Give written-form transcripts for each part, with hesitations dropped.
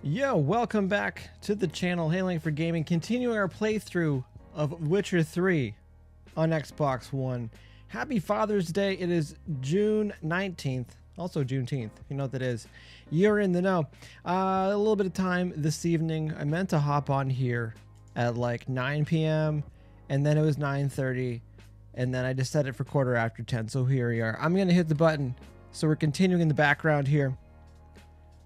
Yo, welcome back to the channel, HeyLangford Gaming, continuing our playthrough of Witcher 3 on Xbox One. Happy Father's Day. It is June 19th, also Juneteenth, you know what that is. You're in the know. A little bit of time this evening. I meant to hop on here at like 9 p.m. and then it was 9:30 and then I just set it for 10:15, so here we are. I'm going to hit the button, so we're continuing in the background here.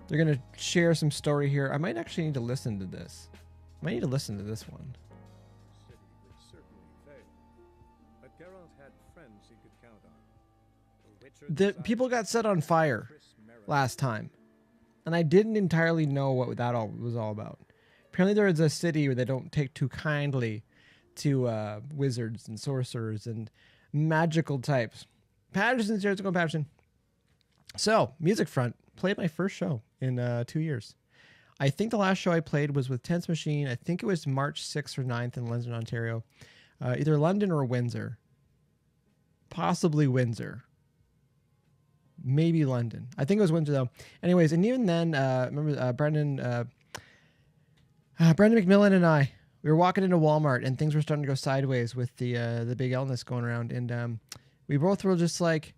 They're going to share some story here. I might actually need to listen to this. I might need to listen to this one. City would certainly fail, but Geralt had friends he could count on. The people got set on fire last time, and I didn't entirely know what that all was all about. Apparently there is a city where they don't take too kindly to wizards and sorcerers and magical types. Patterson, here's going Patterson. So, music front. Played my first show in 2 years. I think the last show I played was with Tense Machine. I think it was March 6th or 9th in London, Ontario. Either London or Windsor. Possibly Windsor. Maybe London. I think it was Windsor though. Anyways, and even then, remember Brendan McMillan and I, we were walking into Walmart and things were starting to go sideways with the big illness going around, and we both were just like,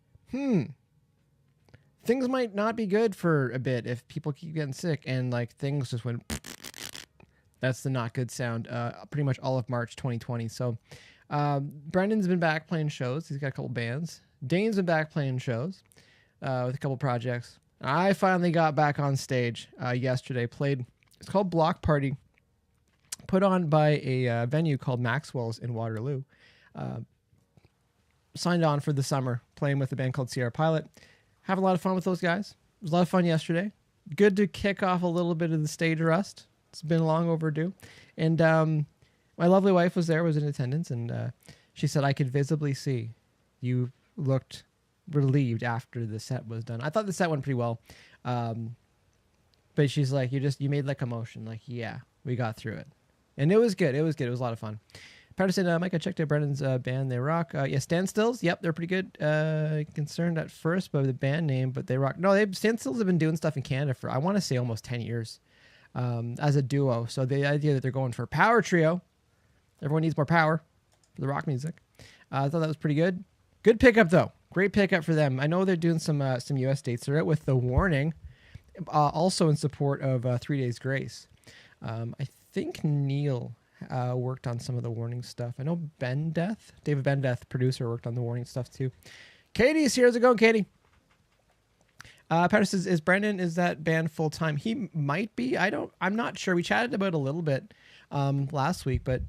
things might not be good for a bit if people keep getting sick, and like things just went. That's the not good sound. Pretty much all of March 2020. So, Brendan's been back playing shows. He's got a couple bands. Dane's been back playing shows with a couple projects. I finally got back on stage yesterday. Played. It's called Block Party. Put on by a venue called Maxwell's in Waterloo. Signed on for the summer, playing with a band called Sierra Pilot. Have a lot of fun with those guys. It was a lot of fun yesterday. Good to kick off a little bit of the stage rust. It's been long overdue. And my lovely wife was there, was in attendance, and she said I could visibly see you looked relieved after the set was done. I thought the set went pretty well. But she's like, you made like a motion. Like, yeah, we got through it. And it was good. It was good. It was a lot of fun. Patterson, Mike, I checked out Brendan's band. They rock. Yeah, Standstills. Yep, they're pretty good. Concerned at first by the band name, but they rock. No, Standstills have been doing stuff in Canada for, I want to say, almost 10 years as a duo. So the idea that they're going for a power trio, everyone needs more power for the rock music. I thought that was pretty good. Good pickup, though. Great pickup for them. I know they're doing some U.S. dates. They're out with The Warning, also in support of 3 Days Grace. I think Neil worked on some of the Warning stuff. I know David Bendeth, producer, worked on the Warning stuff too. Katie's here. How's it going, Katie? Patterson, is Brendan, is that band full time? He might be. I'm not sure. We chatted about it a little bit last week, but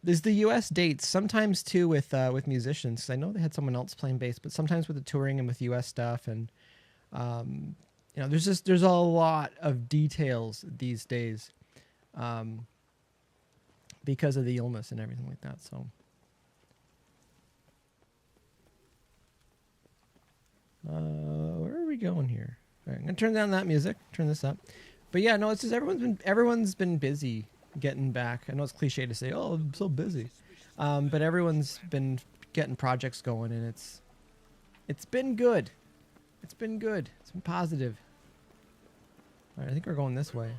there's the U.S. dates sometimes too with musicians. I know they had someone else playing bass, but sometimes with the touring and with U.S. stuff, and there's a lot of details these days. Because of the illness and everything like that. So, where are we going here? All right, I'm gonna turn down that music. Turn this up. But yeah, no, it's just everyone's been busy getting back. I know it's cliche to say, "Oh, I'm so busy," but everyone's been getting projects going, and it's been good. It's been good. It's been positive. All right, I think we're going this way.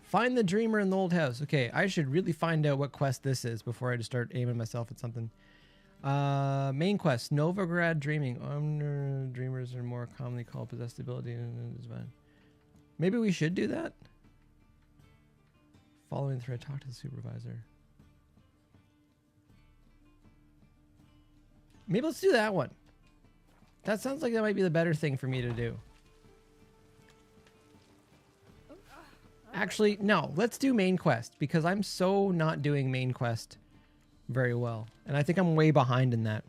Find the dreamer in the old house. Okay, I should really find out what quest this is before I just start aiming myself at something. Main quest, Novigrad Dreaming. Dreamers are more commonly called possessed ability. Maybe we should do that? Following thread, talk to the supervisor. Maybe let's do that one. That sounds like that might be the better thing for me to do. Actually, no, let's do main quest because I'm so not doing main quest very well. And I think I'm way behind in that.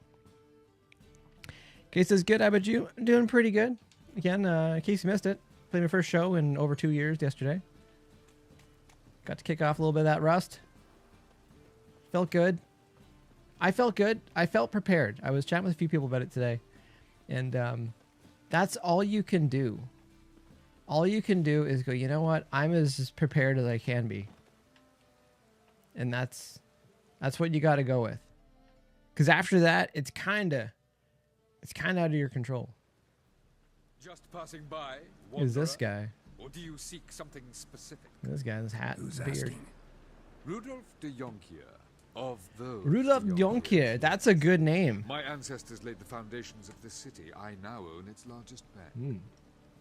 Case says, good. How about you? I'm doing pretty good. Again, in case you missed it, played my first show in over 2 years yesterday. Got to kick off a little bit of that rust. Felt good. I felt good. I felt prepared. I was chatting with a few people about it today. And that's all you can do. All you can do is go, you know what? I'm as prepared as I can be. And that's what you got to go with. Because after that, it's kind of out of your control. Just passing by? Who's this wanderer? guy? Or do you seek something specific? This guy in his hat and Who's beard. asking? Rudolf de Jonkier, of those. Rudolf de Jonkier. That's a good name. My ancestors laid the foundations of this city. I now own its largest bank. Mm.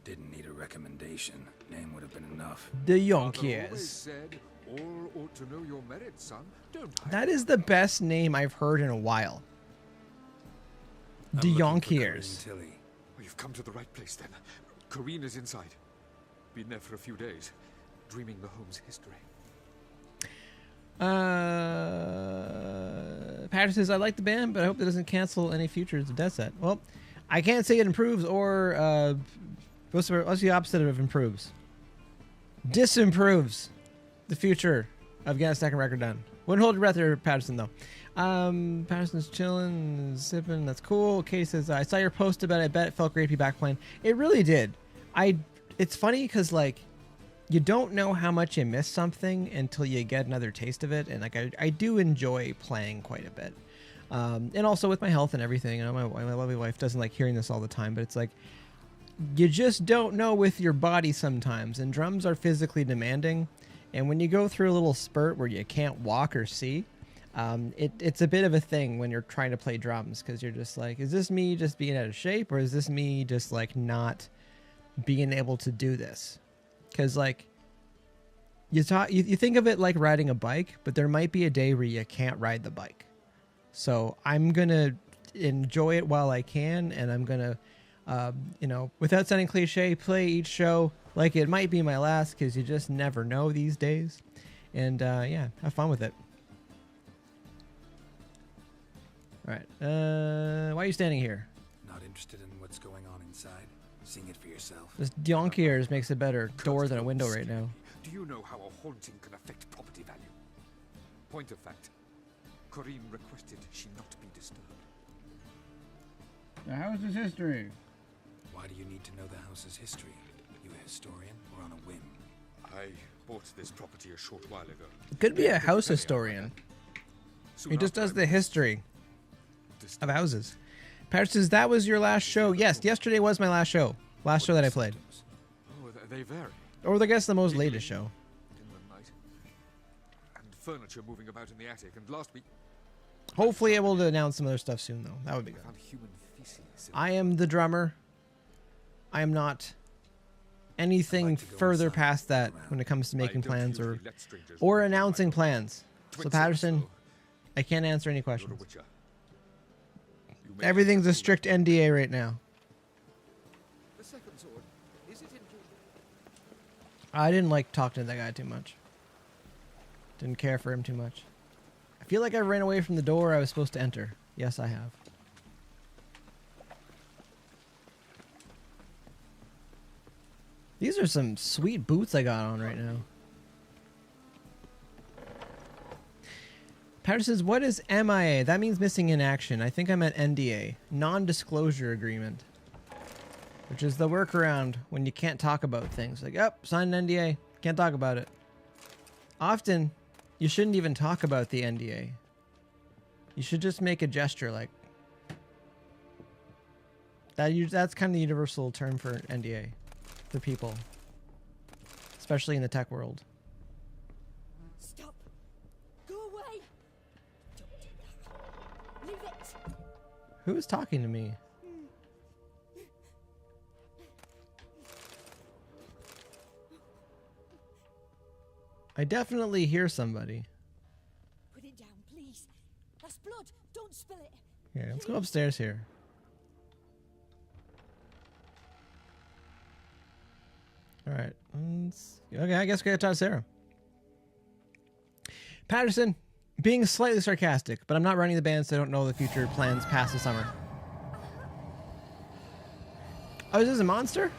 Didn't need a recommendation. Name would have been enough. The Father always Jonkiers. said, all ought to know your merits, son. Don't hide. That is the best name I've heard in a while. I'm The looking for Jonkiers. Corinne Tilly. Well, you've come to the right place then. Corinne is inside. Been there for a few days, dreaming the home's history. Patrick says, I like the band, but I hope that doesn't cancel any futures of Death Set. Well, I can't say it improves or what's the opposite of improves? Disimproves the future of getting a second record done. Wouldn't hold your breath there, Patterson, though. Patterson's chilling, sipping. That's cool. Katie says, I saw your post about it. I bet it felt great to be back playing. It really did. It's funny because, like, you don't know how much you miss something until you get another taste of it. And, like, I do enjoy playing quite a bit. And also with my health and everything. I know my lovely wife doesn't like hearing this all the time, but it's like, you just don't know with your body sometimes. And drums are physically demanding. And when you go through a little spurt where you can't walk or see, it's a bit of a thing when you're trying to play drums, because you're just like, is this me just being out of shape, or is this me just like not being able to do this? Because like you think of it like riding a bike, but there might be a day where you can't ride the bike. So I'm gonna enjoy it while I can, and I'm gonna without sounding cliche, play each show like it might be my last, because you just never know these days. And yeah, have fun with it. All right. Why are you standing here? Not interested in what's going on inside? Seeing it for yourself. This Jonkiers makes a better door than a window right now. Do you know how a haunting can affect property value? Point of fact, Corinne requested she not be disturbed. The house's history. Why do you need to know the house's history? You a historian or on a whim? I bought this property a short while ago. It could be a house historian. Soon He just after does I the moved history disturbed. of houses. Patrick says, that was your last show. Yes, yesterday was my last show. Last show that I played. Symptoms? Oh, they vary. Or I guess the most latest show. In the night. And furniture moving about in the attic. And last week, Hopefully able to announce some other stuff soon, though. That would be I good. found human feces. in I am the drummer. I am not anything I'd like to go further inside. past that Around. when it comes to I making don't plans usually or let strangers or walk in my announcing home. plans. So Twix Patterson, so, I can't answer any you're a questions. witcher. You may Everything's a have strict NDA right now. The second sword, is it in I didn't like talking to that guy too much. Didn't care for him too much. I feel like I ran away from the door I was supposed to enter. Yes, I have. These are some sweet boots I got on right now. Patterson says, what is MIA? That means missing in action. I think I meant NDA. Non-disclosure agreement. Which is the workaround when you can't talk about things. Like, oh, sign an NDA. Can't talk about it. Often, you shouldn't even talk about the NDA. You should just make a gesture like... That's kind of the universal term for NDA. For people. Especially in the tech world. Stop. Go away. Don't do that. Leave it. Who is talking to me? I definitely hear somebody. Put it down, please. That's blood. Don't spill it. Yeah, let's go upstairs here. Alright. Okay, I guess we gotta talk to Sarah. Patterson, being slightly sarcastic, but I'm not running the band, so I don't know the future plans past the summer. Oh, is this a monster?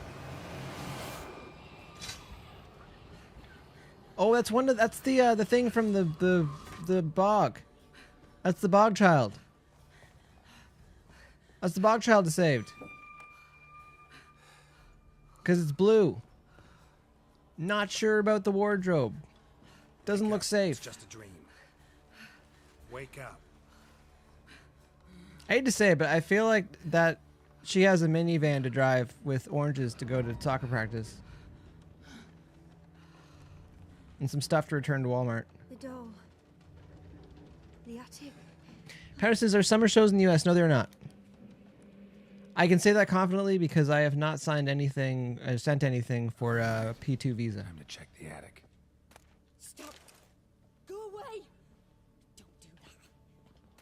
Oh, that's that's the thing from the bog. That's the bog child. That's the bog child I saved. Cause it's blue. Not sure about the wardrobe. Doesn't look It's safe. just a dream. Wake up. I hate to say it, but I feel like that She has a minivan to drive with oranges to go to soccer practice. And some stuff to return to Walmart. The doll. The attic. Paris says, are summer shows in the US? No, they're not. I can say that confidently because I have not signed anything, sent anything for a P2 visa. Time to check the attic. Stop. Go away. Don't do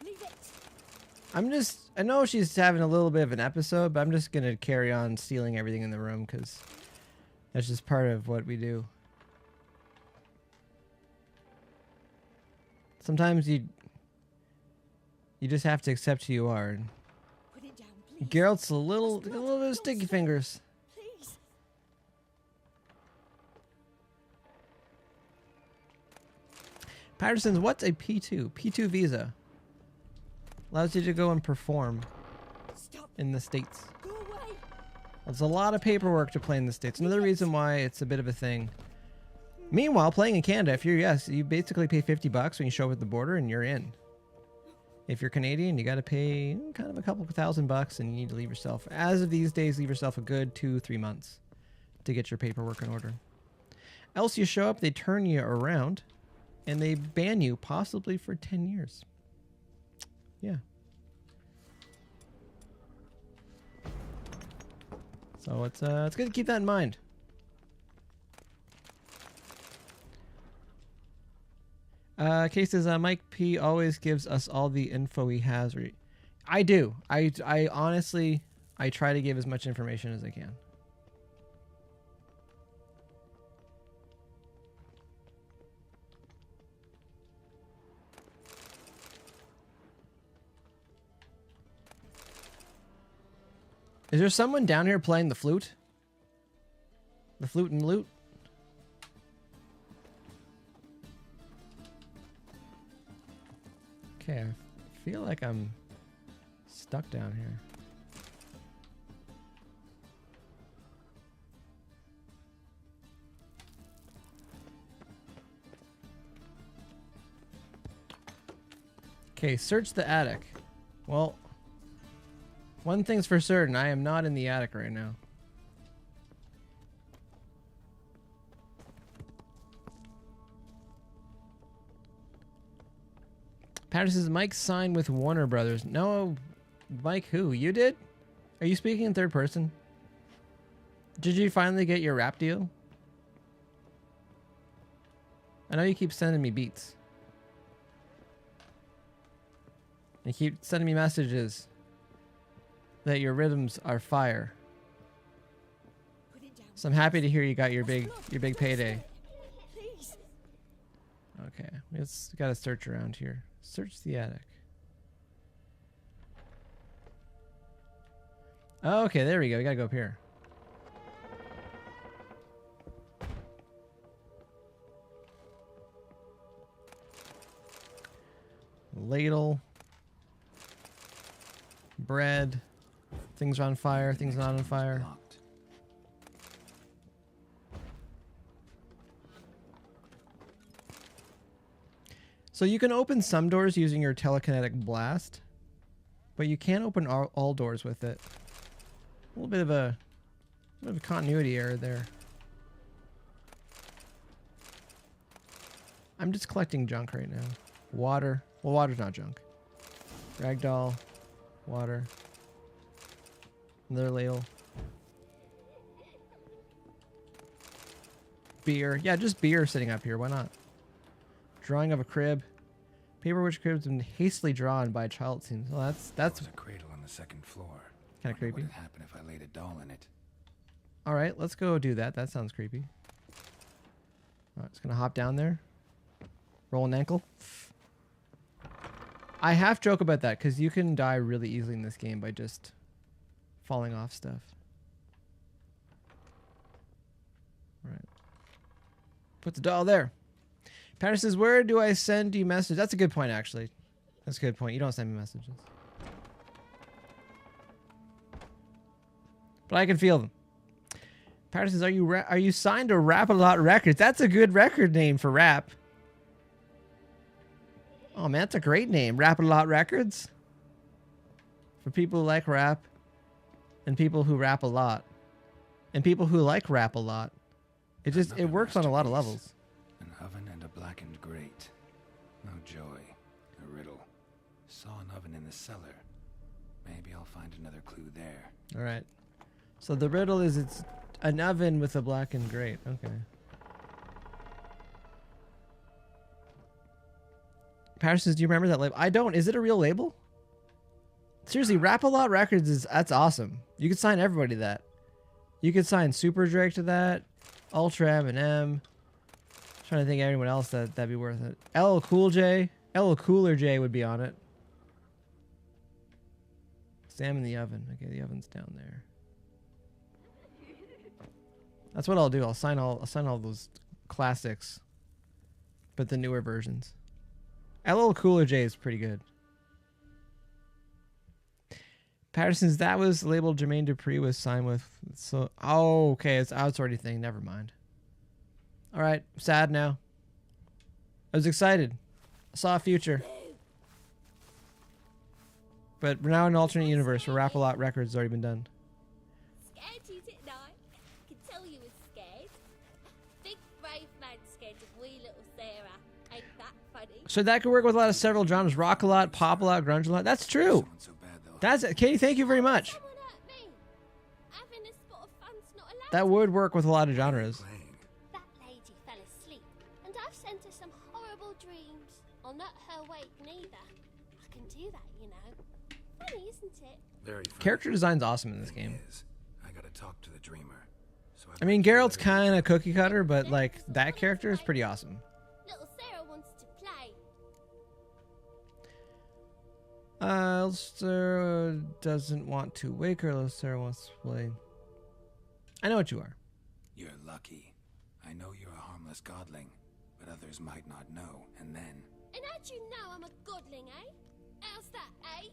that. Leave it. I know she's having a little bit of an episode, but I'm just going to carry on stealing everything in the room because that's just part of what we do. Sometimes you just have to accept who you are. And Put it down, please. Geralt's a little bit of sticky fingers. Please. Patterson's, what's a P2? P2 visa. Allows you to go and perform Stop. in the States. Go away. There's a lot of paperwork to play in the States. Another reason why it's a bit of a thing. Meanwhile, playing in Canada, if you're, yes, you basically pay $50 when you show up at the border and you're in. If you're Canadian, you got to pay kind of a couple $1,000 and you need to leave yourself, as of these days, leave yourself a good 2-3 months to get your paperwork in order. Else you show up, they turn you around and they ban you possibly for 10 years. Yeah. So it's good to keep that in mind. Case says, Mike P always gives us all the info he has. I do. I honestly, I try to give as much information as I can. Is there someone down here playing the flute? The flute and lute? Okay, I feel like I'm stuck down here. Okay, search the attic. Well, one thing's for certain, I am not in the attic right now. Patterson says, Mike signed with Warner Brothers. No, Mike who? You did? Are you speaking in third person? Did you finally get your rap deal? I know you keep sending me beats. You keep sending me messages that your rhythms are fire. So I'm happy to hear you got your big payday. Please. Okay, we just gotta search around here. Search the attic. Oh, okay, there we go. We gotta go up here. Ladle. Bread. Things are on fire. Things not on fire. Locked. So you can open some doors using your telekinetic blast, but you can't open all doors with it. A little bit of a continuity error there. I'm just collecting junk right now. Water. Well, water's not junk. Ragdoll. Water. Another ladle. Beer. Yeah, just beer sitting up here. Why not? Drawing of a crib. Paper which crib's been hastily drawn by a child, it seems. Well, that's There was a cradle on the second floor. kind of Wonder creepy. What would happen if I laid a doll in it? All right, let's go do that. That sounds creepy. All right, just gonna hop down there. Roll an ankle. I half joke about that because you can die really easily in this game by just falling off stuff. All right. Put the doll there. Patterson says, where do I send you messages? That's a good point, actually. That's a good point. You don't send me messages. But I can feel them. Patterson says, are you signed to Rap-A-Lot Records? That's a good record name for rap. Oh, man, that's a great name. Rap-A-Lot Records. For people who like rap. and people who rap a lot, and people who like rap a lot. It works on a lot of levels. An oven and a blackened grate. No joy. A riddle. Saw an oven in the cellar. Maybe I'll find another clue there. All right. So the riddle is it's an oven with a blackened grate. Okay. Paris says, do you remember that label? I don't. Is it a real label? Seriously, Rap-A-Lot Records that's awesome. You could sign everybody to that. You could sign Super Drake to that. Ultra Eminem. Trying to think of anyone else that'd be worth it. LL Cool J. LL Cooler J would be on it. Sam in the oven. Okay, the oven's down there. That's what I'll do. I'll sign all those classics, but the newer versions. LL Cooler J is pretty good. Patterson's, that was labeled Jermaine Dupri was signed with. So, oh, okay. It's already a thing. Never mind. All right. Sad now. I was excited. I saw a future. But we're now in an alternate universe where Rap-A-Lot Records has already been done. Scared you, didn't I? I can tell you was scared. Big brave man scared of wee little Sarah. Ain't that funny? So that could work with a lot of several genres. Rock a lot, pop a lot, grunge a lot. That's true. So bad, though. That's it. Katie, thank you very much. Someone hurt me. Having a spot of fun's not allowed. That would work with a lot of genres. Playing. That lady fell asleep, and I've sent her some horrible dreams. I'll not her wake neither. I can do that, you know. Funny, isn't it? Very funny. Character design's awesome in this Thing game. is, I gotta talk to the dreamer. So I mean, Geralt's kind of cookie cutter, but like that character is pretty awesome. Little Sarah wants to play. Sarah doesn't want to wake her. Sarah wants to play. I know what you are. You're lucky. I know you're a harmless godling, but others might not know, and then... And how'd you know I'm a godling, eh? How's that, eh?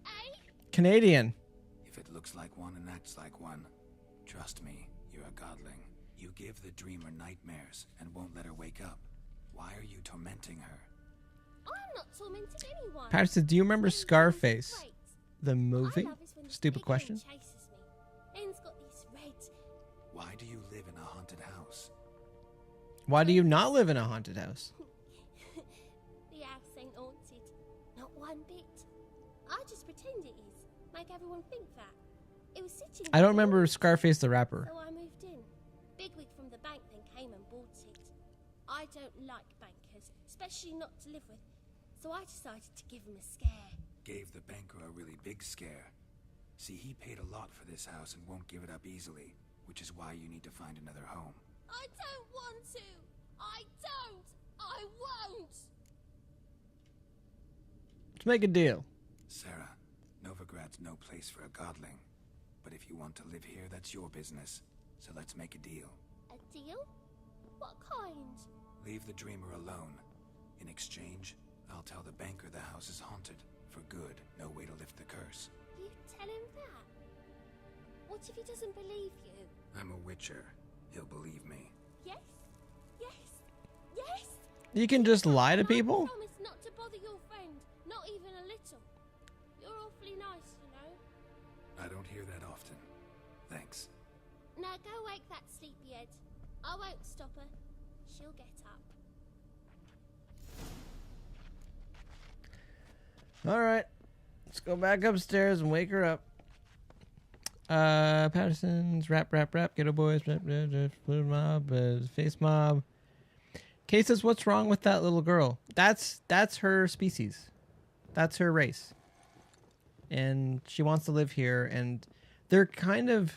Eh? Canadian. If it looks like one and acts like one, trust me, you're a godling. You give the dreamer nightmares and won't let her wake up. Why are you tormenting her? I'm not tormenting anyone. Paris said, do you remember Things Scarface, great. the What I movie? love is when the Stupid big question. hen chases me. Hen's got these red. Why do you live in a haunted house? Why do you not live in a haunted house? The house ain't haunted. Not one bit. I just pretend it is. Make everyone think that. It was sitting I don't there, remember Scarface the rapper. So I moved in. Bigwig from the bank then came and bought it. I don't like bankers, especially not to live with. So I decided to give him a scare. Gave the banker a really big scare. See, he paid a lot for this house and won't give it up easily, which is why you need to find another home. I don't want to. I don't. I won't. Let's make a deal. Sarah, Novigrad's no place for a godling. But if you want to live here, that's your business. So let's make a deal. A deal? What kind? Leave the dreamer alone. In exchange, I'll tell the banker the house is haunted. For good, no way to lift the curse. You tell him that? What if he doesn't believe you? I'm a witcher. He'll believe me. Yes? Yes? Yes? You can just lie to And people? I promise not to bother your friend. Not even a little. You're awfully nice, you know. I don't hear that often. Thanks. Now go wake that sleepyhead. I won't stop her. She'll get up. All right. Let's go back upstairs and wake her up. Patterson's rap, Ghetto Boys, Blue Mob, Face Mob. Kay says, what's wrong with that little girl? That's her species. That's her race. And she wants to live here, and they're kind of...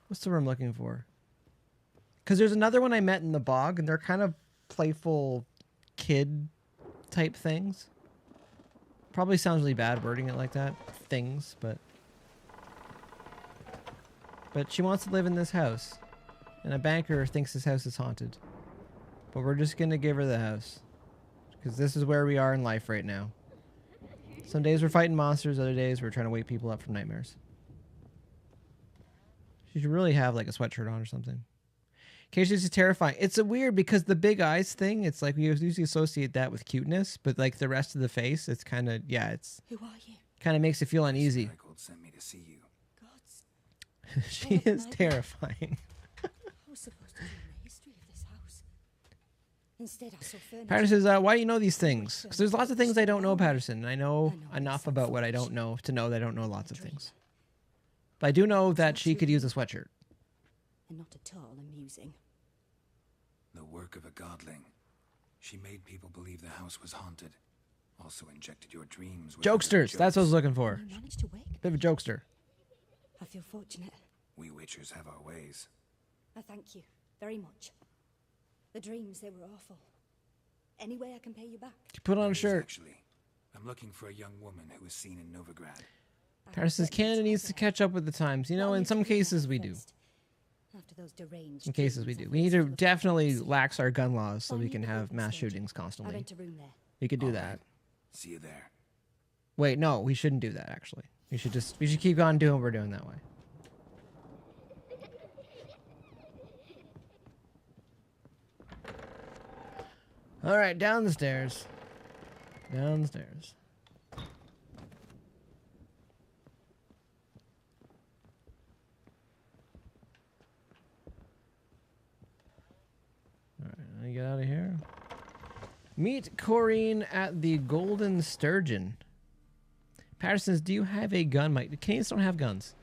What's the word I'm looking for? Because there's another one I met in the bog, and they're kind of playful kid-type things. Probably sounds really bad wording it like that. Things, but she wants to live in this house. And a banker thinks this house is haunted. But we're just going to give her the house. Because this is where we are in life right now. Some days we're fighting monsters, other days we're trying to wake people up from nightmares. She should really have like a sweatshirt on or something. Occasionally it's terrifying. It's a weird because the big eyes thing, it's like we usually associate that with cuteness, but like the rest of the face, it's kind of, yeah, it's... Who are you? Kind of makes it feel uneasy. Marigold sent me to see you. Gods, She is terrifying. I was supposed to learn the history of this house. Instead, I saw furniture. Patterson says, why do you know these things? Because there's lots of things I don't know, Patterson. I know enough about what I don't know to know that I don't know lots of things. But I do know that she could use a sweatshirt. And not at all amusing. The work of a godling. She made people believe the house was haunted. Also injected your dreams with Jokesters. That's what I was looking for. You managed to wake. Bit of a jokester. I feel fortunate. We witchers have our ways. I thank you very much. The dreams, they were awful. Any way I can pay you back? You put on a There is, shirt. actually. I'm looking for a young woman who was seen in Novigrad. Patterson says, Canada needs to catch up with the times. You know, in some cases we do. After those deranged In cases we do. We need to definitely lax our gun laws so we can have mass shootings I constantly. rent a room there. We could do All that. right. See you there. Wait, no, we shouldn't do that actually. We should keep on doing what we're doing that way. All right, down the stairs. Down the stairs. All right, let me get out of here. Meet Corrine at the Golden Sturgeon. Patterson says, do you have a gun, Mike? Canadians don't have guns.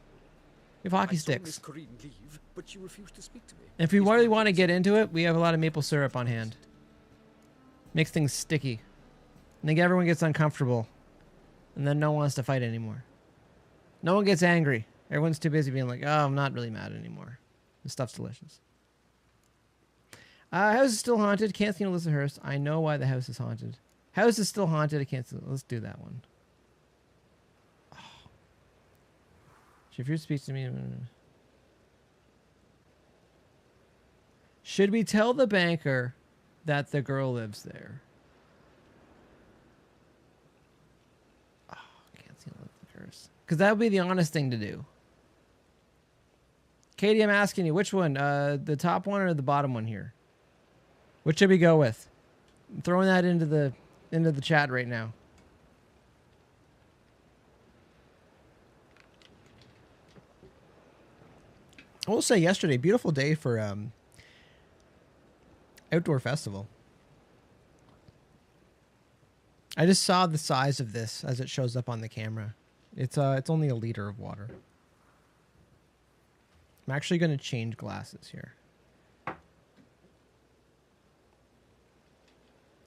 We have hockey I saw Miss sticks. Corrine leave, but she refused to speak to me. And if we Is really that want to it? get into it, we have a lot of maple syrup on hand. Makes things sticky. And then everyone gets uncomfortable. And then no one wants to fight anymore. No one gets angry. Everyone's too busy being like, oh, I'm not really mad anymore. This stuff's delicious. House is still haunted. Can't see Alyssa Hurst. I know why the house is haunted. House is still haunted. I can't see. Let's do that one. Oh. She refused to speak to me. Should we tell the banker that the girl lives there? Oh, can't see Alyssa Hurst. Because that would be the honest thing to do. Katie, I'm asking you, which one? The top one or the bottom one here? Which should we go with? I'm throwing that into the chat right now. I will say yesterday, beautiful day for outdoor festival. I just saw the size of this as it shows up on the camera. It's only a liter of water. I'm actually going to change glasses here.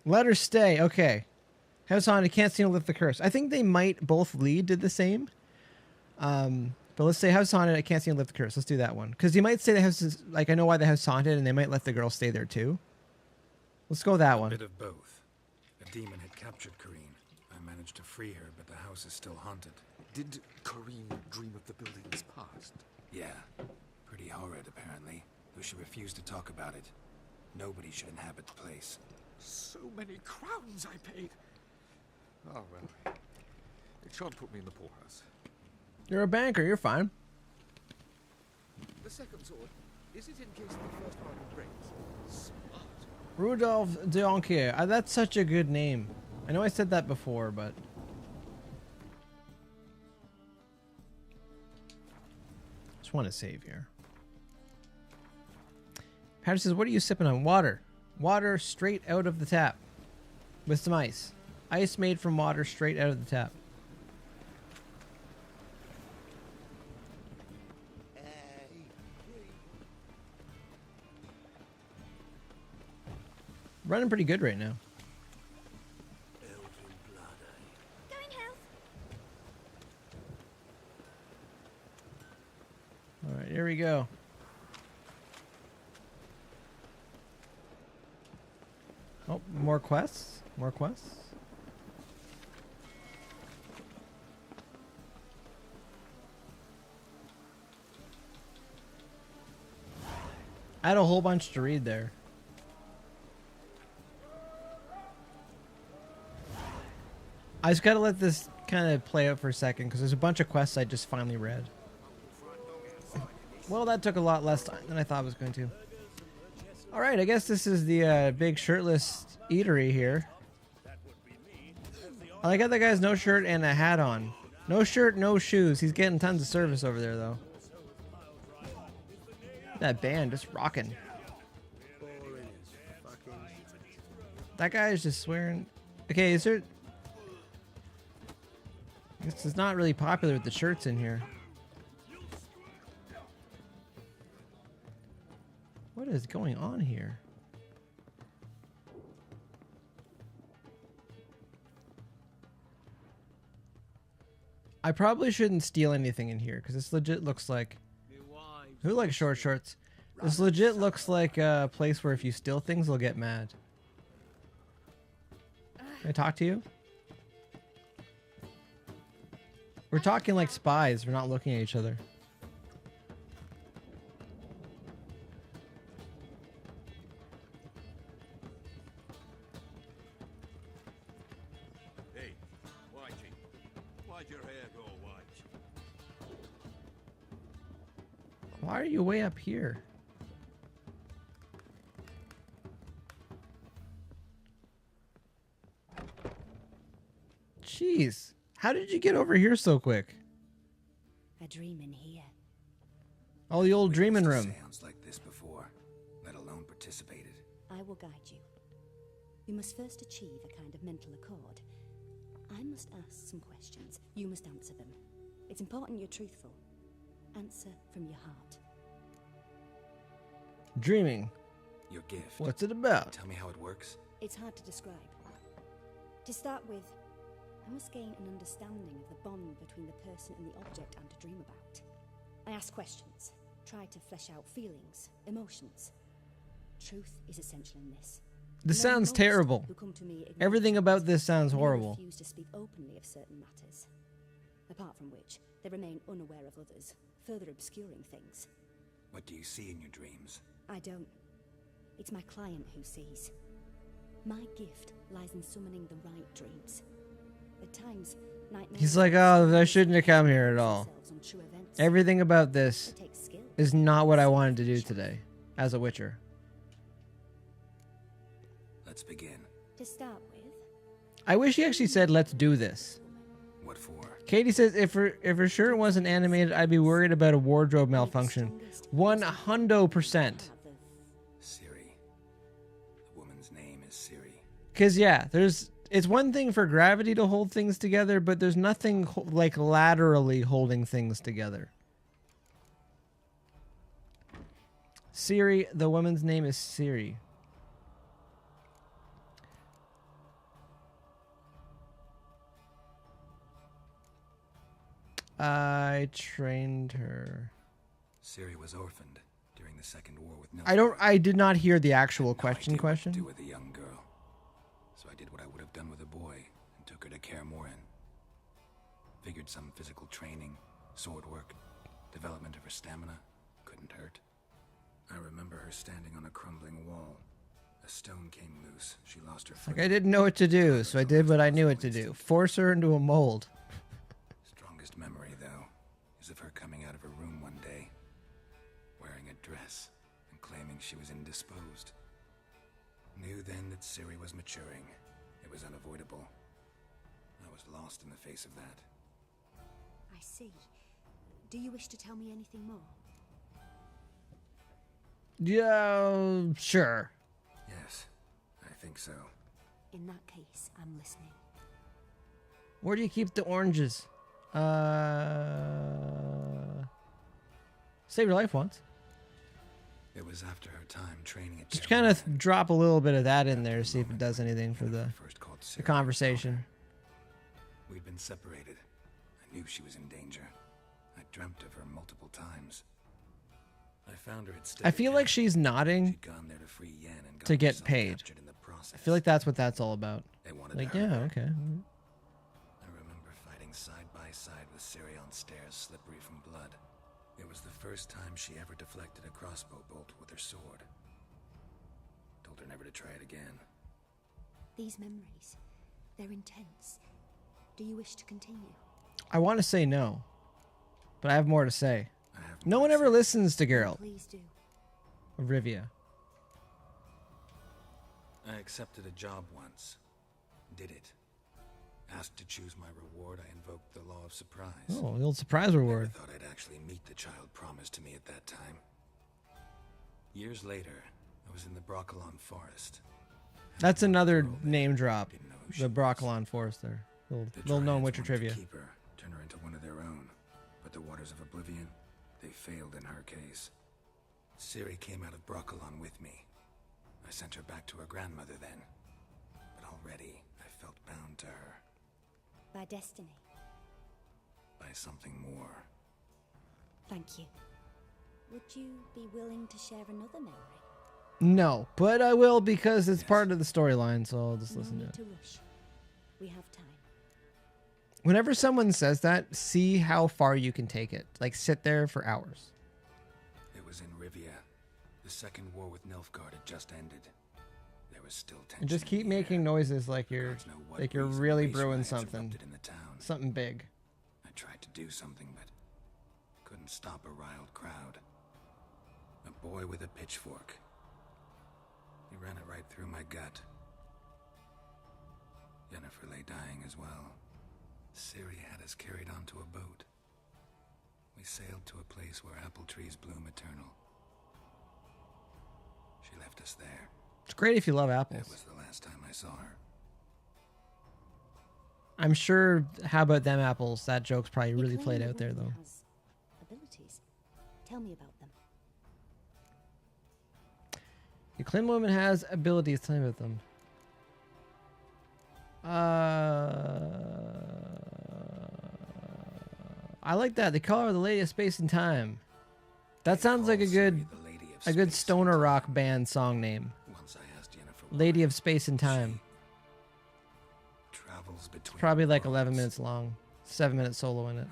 Let her stay. Okay. House haunted. Can't seem to lift the curse. I think they might both lead to the same. But let's say house haunted. I can't seem to lift the curse. Let's do that one. Because you might say the house is like, I know why the house is haunted, and they might let the girl stay there too. Let's go with that A one. bit of both. A demon had captured Corrine. I managed to free her, but the house is still haunted. Did Corrine dream of the building's past? Yeah. Pretty horrid, apparently. Though she refused to talk about it. Nobody should inhabit the place. So many crowns I paid. Oh, well. It shan't put me in the poorhouse. You're a banker. You're fine. The second sword, is it in case the first one breaks? Smart. Rudolph Deonkier. That's such a good name. I know I said that before, but... just want to save here. Patterson says, what are you sipping on? Water. Water straight out of the tap. With some ice. Ice made from water straight out of the tap. Running pretty good right now. Going health. All right, here we go. Oh, more quests? More quests? I had a whole bunch to read there. I just gotta let this kind of play out for a second because there's a bunch of quests I just finally read. Well, that took a lot less time than I thought it was going to. All right, I guess this is the big shirtless eatery here. I like how the guy's no shirt and a hat on. No shirt, no shoes. He's getting tons of service over there, though. That band just rocking. That guy is just swearing. Okay, is there... This is not really popular with the shirts in here. What is going on here? I probably shouldn't steal anything in here because this legit looks like... Who likes short shorts? This legit looks like a place where if you steal things, they'll get mad. Can I talk to you? We're talking like spies. We're not looking at each other. Hey, Whitey. Why'd your hair go white? Why are you way up here? Jeez. How did you get over here so quick? A dream in here. Oh, the old dreaming room. Sounds like this before, let alone participated. I will guide you. You must first achieve a kind of mental accord. I must ask some questions. You must answer them. It's important you're truthful. Answer from your heart. Dreaming. Your gift. What's it about? Tell me how it works. It's hard to describe. To start with, I must gain an understanding of the bond between the person and the object I'm to dream about. I ask questions, try to flesh out feelings, emotions. Truth is essential in this. This Many sounds most terrible. who come to me acknowledge Everything about this sounds Many horrible. refuse to speak openly of certain matters. Apart from which, they remain unaware of others, further obscuring things. What do you see in your dreams? I don't. It's my client who sees. My gift lies in summoning the right dreams. At times, nightmares... He's like, oh, I shouldn't have come here at all. Everything about this is not what I wanted to do today as a Witcher. Let's begin. To start with, I wish he actually said, let's do this. What for? Katie says, if her shirt wasn't animated, I'd be worried about a wardrobe malfunction. 100%. Siri. The woman's name is Siri. Because, yeah, it's one thing for gravity to hold things together, but there's nothing like laterally holding things together. Siri, the woman's name is Siri. I trained her. Siri was orphaned during the Second War with no... I did not hear the actual No question. idea what to do with a young girl. So I did what I would have done with a boy and took her to Kaer Morhen. Figured some physical training, sword work, development of her stamina couldn't hurt. I remember her standing on a crumbling wall. A stone came loose. She lost her Like, footing. I didn't know what to do, so I did what I knew what to do. Force her into a mold. Strongest memory, though, is of her coming out of her room one day, wearing a dress and claiming she was indisposed. Knew then that Siri was maturing. It was unavoidable. I was lost in the face of that. I see. Do you wish to tell me anything more? Yeah, sure. Yes, I think so. In that case, I'm listening. Where do you keep the oranges? Save your life once. It was after her time training at Just Kaer kind of Morhen. drop a little bit of that in there to see if it does anything for the First called the Siri. conversation. We'd been separated. I knew she was in danger. I dreamt of her multiple times. I found her at I feel like she's nodding She'd gone there to free Yen and got to get herself paid. captured in the process. I feel like that's what that's all about. They wanted Like, to hurt yeah, her. okay. I remember fighting side by side with Siri on stairs slippery from blood. It was the first time she ever deflected a crossbow bolt with her sword. Told her never to try it again. These memories, they're intense. Do you wish to continue? I want to say no, but I have more to say. I have No more one to ever say. listens to Geralt Please do. of Rivia. I accepted a job once. Did it. Asked to choose my reward, I invoked the law of surprise. Oh, the old surprise Never reward. thought I'd actually meet the child promised to me at that time. Years later, I was in the Broccolon forest. That's And another girl there name drop. didn't know who she The was. Broccolon Forest there. The Little known Dryads Witcher wanted trivia. to keep her, turn her into one of their own. But the waters of oblivion, they failed in her case. Ciri came out of Broccolon with me. I sent her back to her grandmother then. But already, I felt bound to her. By destiny. By something more. Thank you. Would you be willing to share another memory? No, but I will because it's Yes. part of the storyline, so I'll just No listen to need it. to rush. We have time. Whenever someone says that, see how far you can take it. Like, sit there for hours. It was in Rivia. The second war with Nilfgaard had just ended. There was still tension. And just in keep the air. making noises like The you're gods know what like you're reason really race brewing riots something. erupted in the town. Something big. I tried to do something, but couldn't stop a riled crowd. A boy with a pitchfork. He ran it right through my gut. Yennefer lay dying as well. Ciri had us carried onto a boat. We sailed to a place where apple trees bloom eternal. She left us there. It's great if you love That apples. was the last time I saw her. I'm sure how about them apples? That joke's probably You really claim played the out there woman though. has abilities. Tell me about them. You claim the woman has abilities. Tell me about them. I like that. They call her the Lady of Space and Time. That They sounds like a called good Ciri the Lady of a good Space stoner and rock Time. band song name. Once I asked Yennefer Lady why. of Space and Time. She travels between Probably like 11 worlds. minutes long. 7-minute solo in it.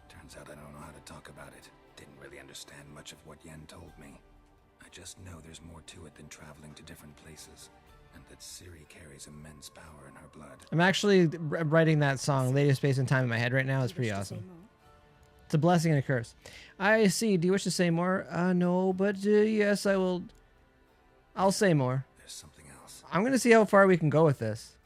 Turns out I don't know how to talk about it. Didn't really understand much of what Yen told me. I just know there's more to it than traveling to different places, and that Ciri carries immense power in her blood. I'm actually writing that song, Lady of Space and Time, in my head right now. It's Do you pretty wish to say awesome. more? It's a blessing and a curse. I see. Do you wish to say more? No, but yes, I will. I'll say more. There's something else. I'm going to see how far we can go with this.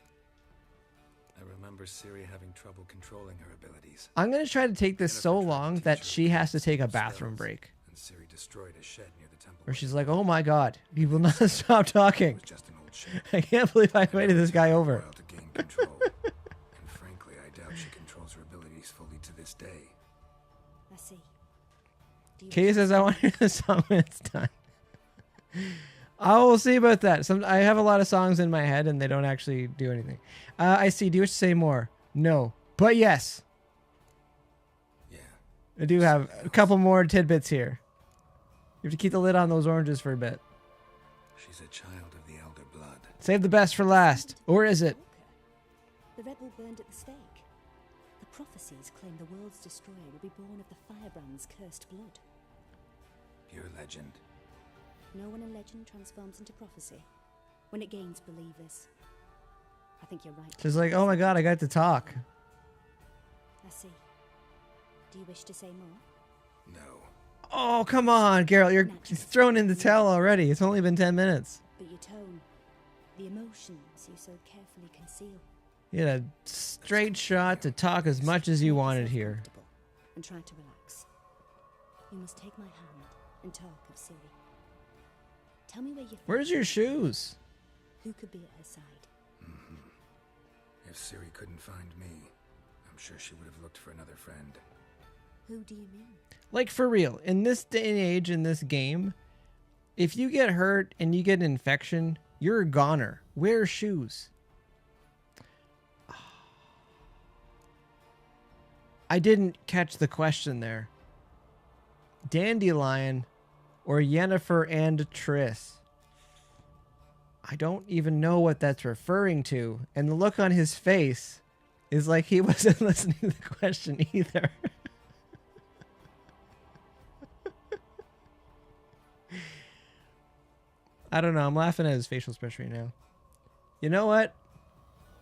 I remember Ciri having trouble controlling her abilities, I'm going to try to take this Jennifer so tried to long teach that her she has to take a some bathroom spells, break. and Ciri destroyed a shed near the temple. Where she's like, oh my god, he will not stop talking. It was just an old shed. I can't believe I invited this guy Took a over. while to gain control. And frankly, I doubt she controls her abilities fully to this day. I see. Do you Kay wish to says, say I want to hear the song when it's done. I will see about that. I have a lot of songs in my head and they don't actually do anything. I see. Do you wish to say more? No. But yes. Yeah. I do have a couple more tidbits here. You have to keep the lid on those oranges for a bit. She's a child of the elder blood. Save the best for last. Or is it? The rebel burned at the stake. The prophecies claim the world's destroyer will be born of the firebrand's cursed blood. Pure legend. No one in legend transforms into prophecy when it gains believers. I think you're right. She's like, oh my god, I got to talk. I see. Do you wish to say more? No. Oh, come on, Geralt. You're thrown in the towel already. It's only been 10 minutes. But your tone, the emotions you so carefully conceal. You had a straight shot to talk as much as you Make wanted yourself here. comfortable and try to relax. You must take my hand and talk of Ciri. Tell me where you think Where's your shoes? who could be at her side. If Ciri couldn't find me, I'm sure she would have looked for another friend. Who do you mean? Like, for real, in this day and age, in this game, if you get hurt and you get an infection, you're a goner. Wear shoes. I didn't catch the question there. Dandelion or Yennefer and Triss? I don't even know what that's referring to. And the look on his face is like he wasn't listening to the question either. I don't know. I'm laughing at his facial expression right now. You know what?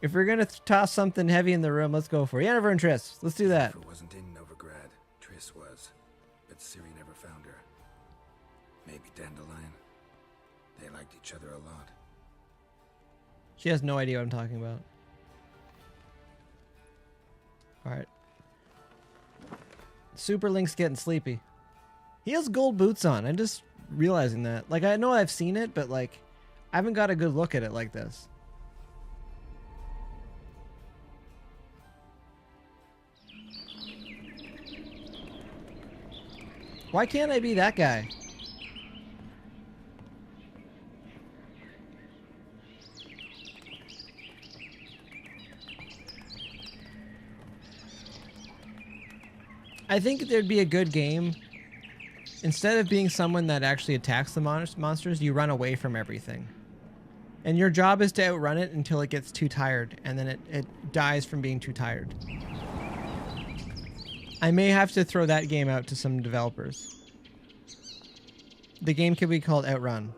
If we're going to toss something heavy in the room, let's go for it. Yennefer and Triss. Let's do that. Yennefer wasn't in Novigrad. Triss was. But Ciri never found her. Maybe Dandelion. They liked each other a lot. She has no idea what I'm talking about. Super Link's getting sleepy. He has gold boots on. I'm just realizing that. Like, I know I've seen it, but like, I haven't got a good look at it like this. Why can't I be that guy? I think there'd be a good game. Instead of being someone that actually attacks the monsters, you run away from everything. And your job is to outrun it until it gets too tired, and then it dies from being too tired. I may have to throw that game out to some developers. The game could be called Outrun.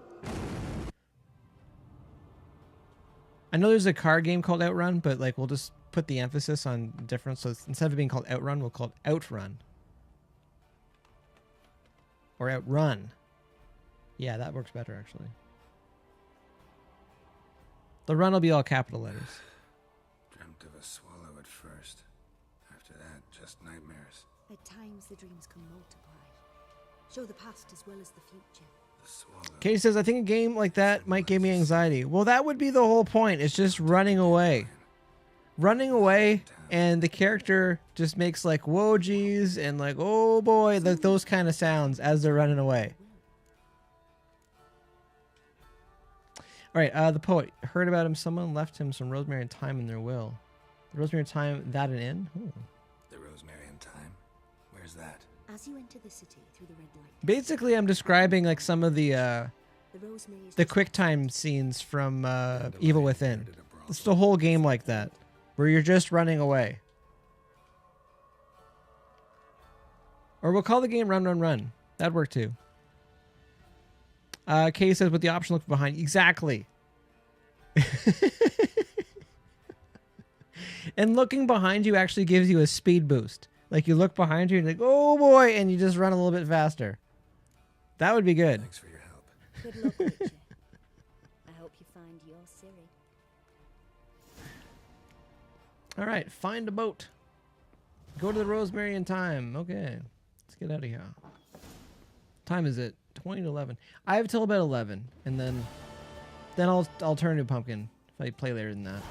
I know there's a car game called Outrun, but like we'll just put the emphasis on different. So instead of being called Outrun, we'll call it Outrun. Or Outrun. Yeah, that works better actually. The run will be all capital letters. Dreamt of a swallow at first. After that, just nightmares. At times, the dreams can multiply. Show the past as well as the future. The swallow. Katie says, I think a game like that might give me anxiety. Well, that would be the whole point. It's just running away. Running away, and the character just makes like, whoa, geez, and like, oh boy, those kind of sounds as they're running away. All right, the poet. Heard about him. Someone left him some rosemary and thyme in their will. The rosemary and thyme, that an inn? Ooh. The rosemary and thyme? Where's that? As you enter the city through the red light. Basically, I'm describing like some of the rosemary is quick time scenes from Evil Within. It's the whole game like that, where you're just running away. Or we'll call the game Run, Run, Run. That'd work too. Kay says, with the option look behind. Exactly. And looking behind you actually gives you a speed boost. Like you look behind you and you're like, oh boy, and you just run a little bit faster. That would be good. Thanks for your help. Good luck, Witcher. I hope you find your Ciri. All right, find a boat. Go to the rosemary in time. Okay, let's get out of here. Time is it? 20 to 11. I have till about 11, and then I'll turn to pumpkin if I play later than that.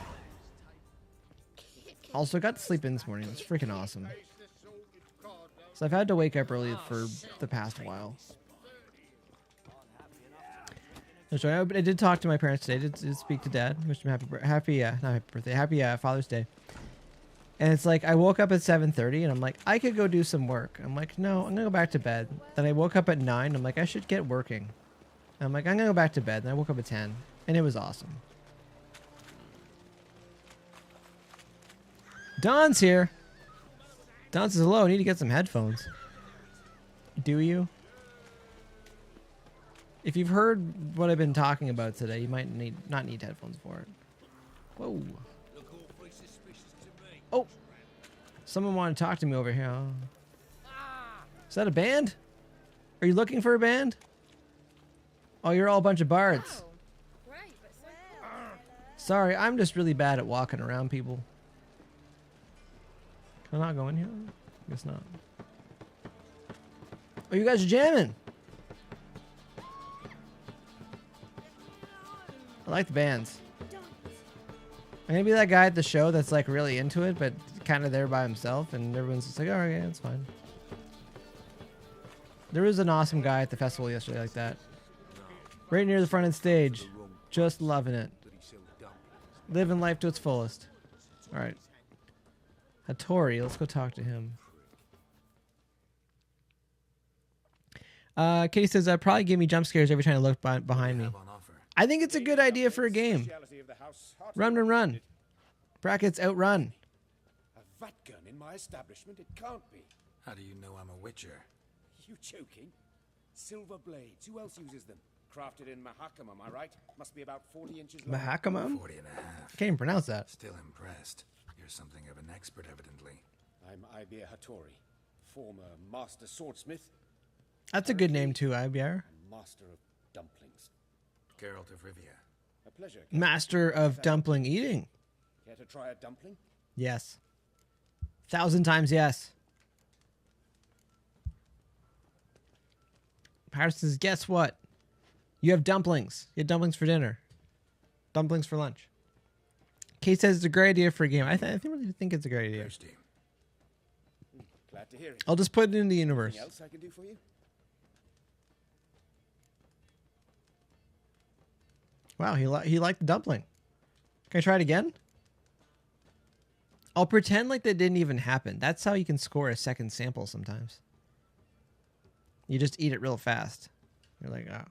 Also, got to sleep in this morning. It's freaking awesome. So I've had to wake up early for the past while. So I did talk to my parents today. Did speak to Dad. Wish him happy Father's Day. And it's like I woke up at 7:30 and I'm like, I could go do some work. I'm like, no, I'm gonna go back to bed. Then I woke up at 9. I'm like, I should get working. And I'm like, I'm gonna go back to bed. And I woke up at 10, and it was awesome. Don's here. Don says hello. I need to get some headphones. Do you? If you've heard what I've been talking about today, you might not need headphones for it. Whoa. Oh. Someone wanted to talk to me over here. Is that a band? Are you looking for a band? Oh, you're all a bunch of bards. Sorry, I'm just really bad at walking around people. Can I not go in here? Guess not. Oh, you guys are jamming. I like the bands. I'm gonna be that guy at the show that's like really into it, but kind of there by himself, and everyone's just like, oh, okay, that's fine. There was an awesome guy at the festival yesterday like that. Right near the front of the stage. Just loving it. Living life to its fullest. Alright. Hattori, let's go talk to him. Katie says, probably give me jump scares every time I look behind me. I think it's a good idea for a game. Run, run, run. Brackets, outrun. A vat gun in my establishment? It can't be. How do you know I'm a witcher? You joking? Silver blades. Who else uses them? Crafted in Mahakam, am I right? Must be about 40 inches long. Mahakam? 40 and a half. Can't even pronounce that. Still impressed. You're something of an expert, evidently. I'm Ibir Hattori, former master swordsmith. That's a good name too, Ibir. Master of dumplings. Geralt of Rivia. A pleasure. Master of dumpling eating. Care to try a dumpling? Yes. 1,000 times yes. Paris says, guess what? You have dumplings. You had dumplings for dinner. Dumplings for lunch. Kate says it's a great idea for a game. I really think it's a great idea. Thirsty. Glad to hear it. I'll just put it in the universe. Anything else I can do for you? Wow, he liked the dumpling. Can I try it again? I'll pretend like that didn't even happen. That's how you can score a second sample sometimes. You just eat it real fast. You're like, oh.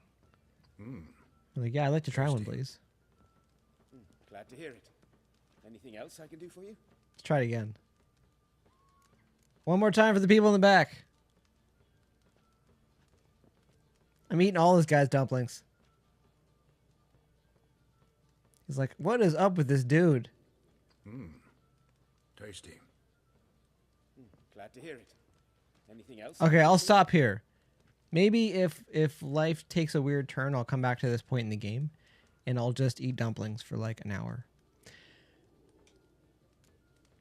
You're like, yeah, I'd like to try one, please. Glad to hear it. Anything else I can do for you? Let's try it again. One more time for the people in the back. I'm eating all this guy's dumplings. He's like, what is up with this dude? Tasty. Glad to hear it. Anything else? Okay, I'll stop here. Maybe if life takes a weird turn, I'll come back to this point in the game, and I'll just eat dumplings for like an hour.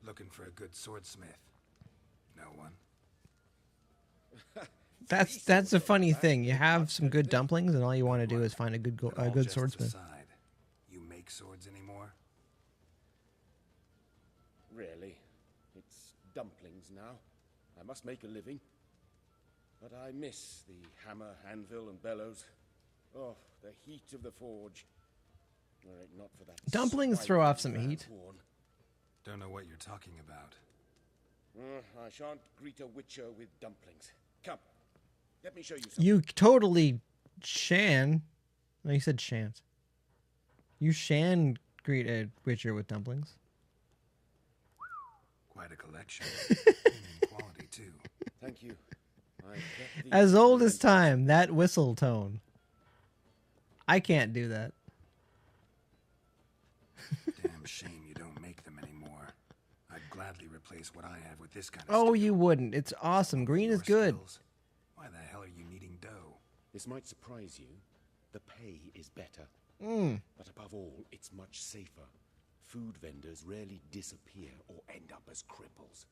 Looking for a good swordsmith? No one. That's a funny thing. You have some good dumplings, and all you want to do is find a good swordsmith. Aside, you make swords anymore? Really? It's dumplings now. I must make a living. But I miss the hammer, anvil, and bellows. Oh, the heat of the forge. Were it not for that Dumplings throw off some heat. horn. Don't know what you're talking about. I shan't greet a witcher with dumplings. Come, let me show you something. You totally shan. No, you said shan't. You shan greet a witcher with dumplings. Quite a collection. In quality, too. Thank you. I kept these As old as mementos. time, that whistle tone. I can't do that. Damn shame you don't make them anymore. I'd gladly replace what I have with this kind of Oh, stuff. you wouldn't. It's awesome. Green is Your good. skills? Why the hell are you needing dough? This might surprise you. The pay is better. But above all, it's much safer. Food vendors rarely disappear or end up as cripples.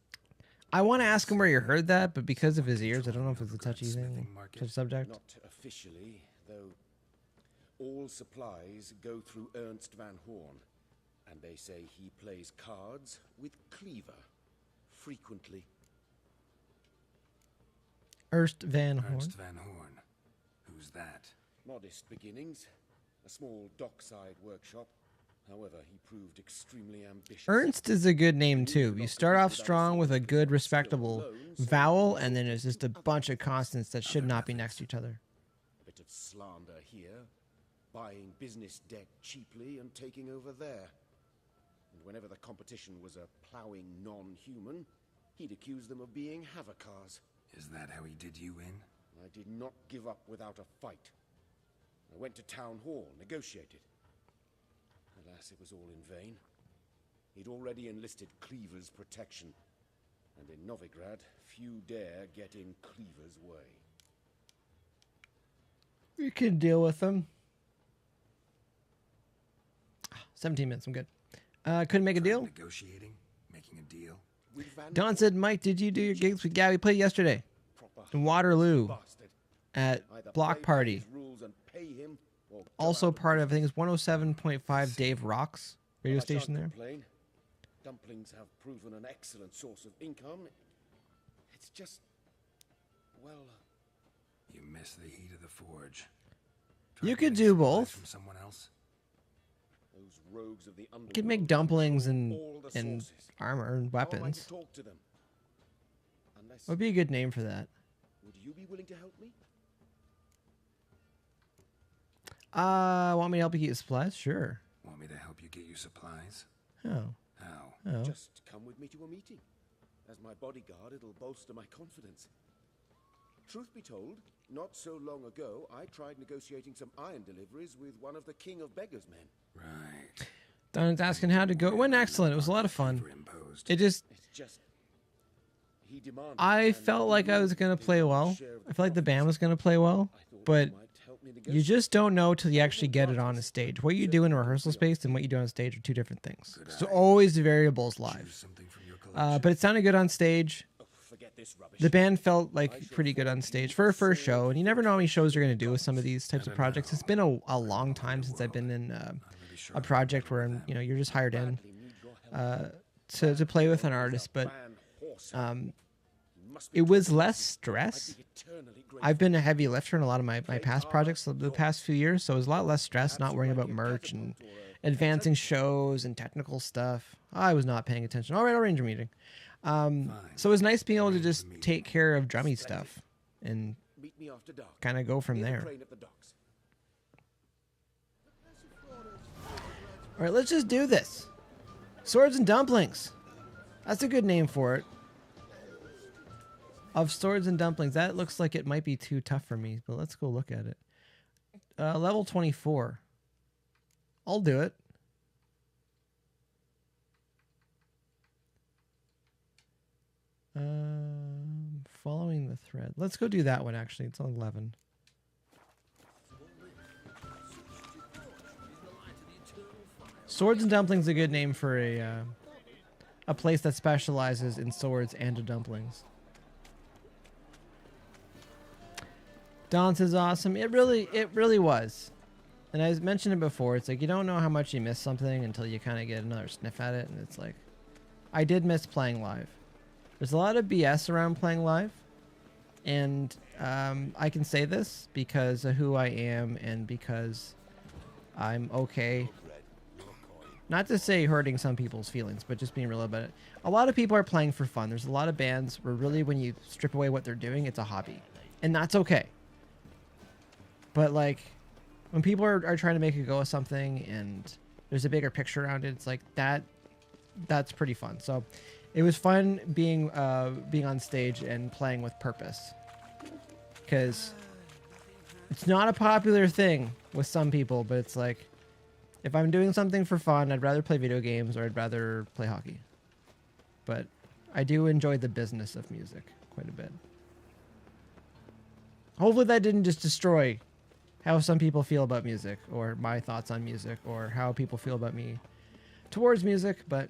I want to ask him where you heard that, but because of his ears, I don't know if it's a touchy thing, Smithing market? touchy subject. Not officially, though. All supplies go through Ernst van Horn, and they say he plays cards with Cleaver frequently. Ernst van Horn. Ernst van Horn. Who's that? Modest beginnings, a small dockside workshop. However, he proved extremely ambitious. Ernst is a good name too. You start off strong with a good, respectable vowel, and then it's just a bunch of consonants that should not be next to each other. A bit of slander here, buying business deck cheaply and taking over there. And whenever the competition was a ploughing non-human, he'd accuse them of being Havocars. Is that how he did you in? I did not give up without a fight. I went to town hall, negotiated. Alas, it was all in vain. He'd already enlisted Cleaver's protection, and in Novigrad, few dare get in Cleaver's way. You can deal with them. 17 minutes, I'm good. Couldn't make a deal? Negotiating? Making a deal? With Van Don said, Mike, did you do your gigs with Gabby? Played yesterday proper in Waterloo bastard. at Either Block play by Party. his rules and pay him, or go Also out part of, I think it's 107.5 Dave Rocks radio I shan't station there. complain. Dumplings have proven an excellent source of income. It's just, well, You miss the heat of the forge. You Try could getting do supplies both. From someone else? those rogues of the underworld. You could make dumplings and all the and sources. armor and How am I to weapons. talk to them? Unless, Would be a good name for that. would you be willing to help me? Want me to help you get supplies? Sure. Want me to help you get you supplies? Oh. How? Oh. Just come with me to a meeting. As my bodyguard, it'll bolster my confidence. Truth be told, not so long ago, I tried negotiating some iron deliveries with one of the King of Beggars' men. Right. Don's asking how to go. It went excellent. It was a lot of fun. Imposed. It just, It's just, he demanded. I and felt like I was going to play well. share of I felt like the band profits. was going to play well, I thought but you might help me you negotiate. just don't know till you actually get it on a stage. What you do in a rehearsal space and what you do on stage are two different things. So always the variables Choose live. something from your collection. But it sounded good on stage. Oh, forget this rubbish. The band felt like pretty good on stage for a first show, and you never know how many shows you're going to do with some of these types of projects. It's been a long time since I've been in a project where you're just hired in to play with an artist, but it was less stress. I've been a heavy lifter in a lot of my past projects the past few years, so it was a lot less stress, not worrying about merch and advancing shows and technical stuff. I was not paying attention. All right, Ranger meeting. So it was nice being able to just take care of drummy stuff and kind of go from there. All right, let's just do this. Swords and Dumplings. That's a good name for it. Of Swords and Dumplings. That looks like it might be too tough for me, but let's go look at it. Level 24. I'll do it. Following the thread. Let's go do that one, actually. It's 11. Swords and Dumplings is a good name for a place that specializes in swords and dumplings. Dance is awesome. It really was. And I mentioned it before. It's like you don't know how much you miss something until you kind of get another sniff at it. And it's like, I did miss playing live. There's a lot of BS around playing live. And I can say this because of who I am and because I'm okay. Not to say hurting some people's feelings, but just being real about it. A lot of people are playing for fun. There's a lot of bands where really when you strip away what they're doing, it's a hobby. And that's okay. But like when people are trying to make a go of something and there's a bigger picture around it, it's like that's pretty fun. So it was fun being on stage and playing with purpose. Because it's not a popular thing with some people, but it's like if I'm doing something for fun, I'd rather play video games or I'd rather play hockey. But I do enjoy the business of music quite a bit. Hopefully that didn't just destroy how some people feel about music or my thoughts on music or how people feel about me towards music, but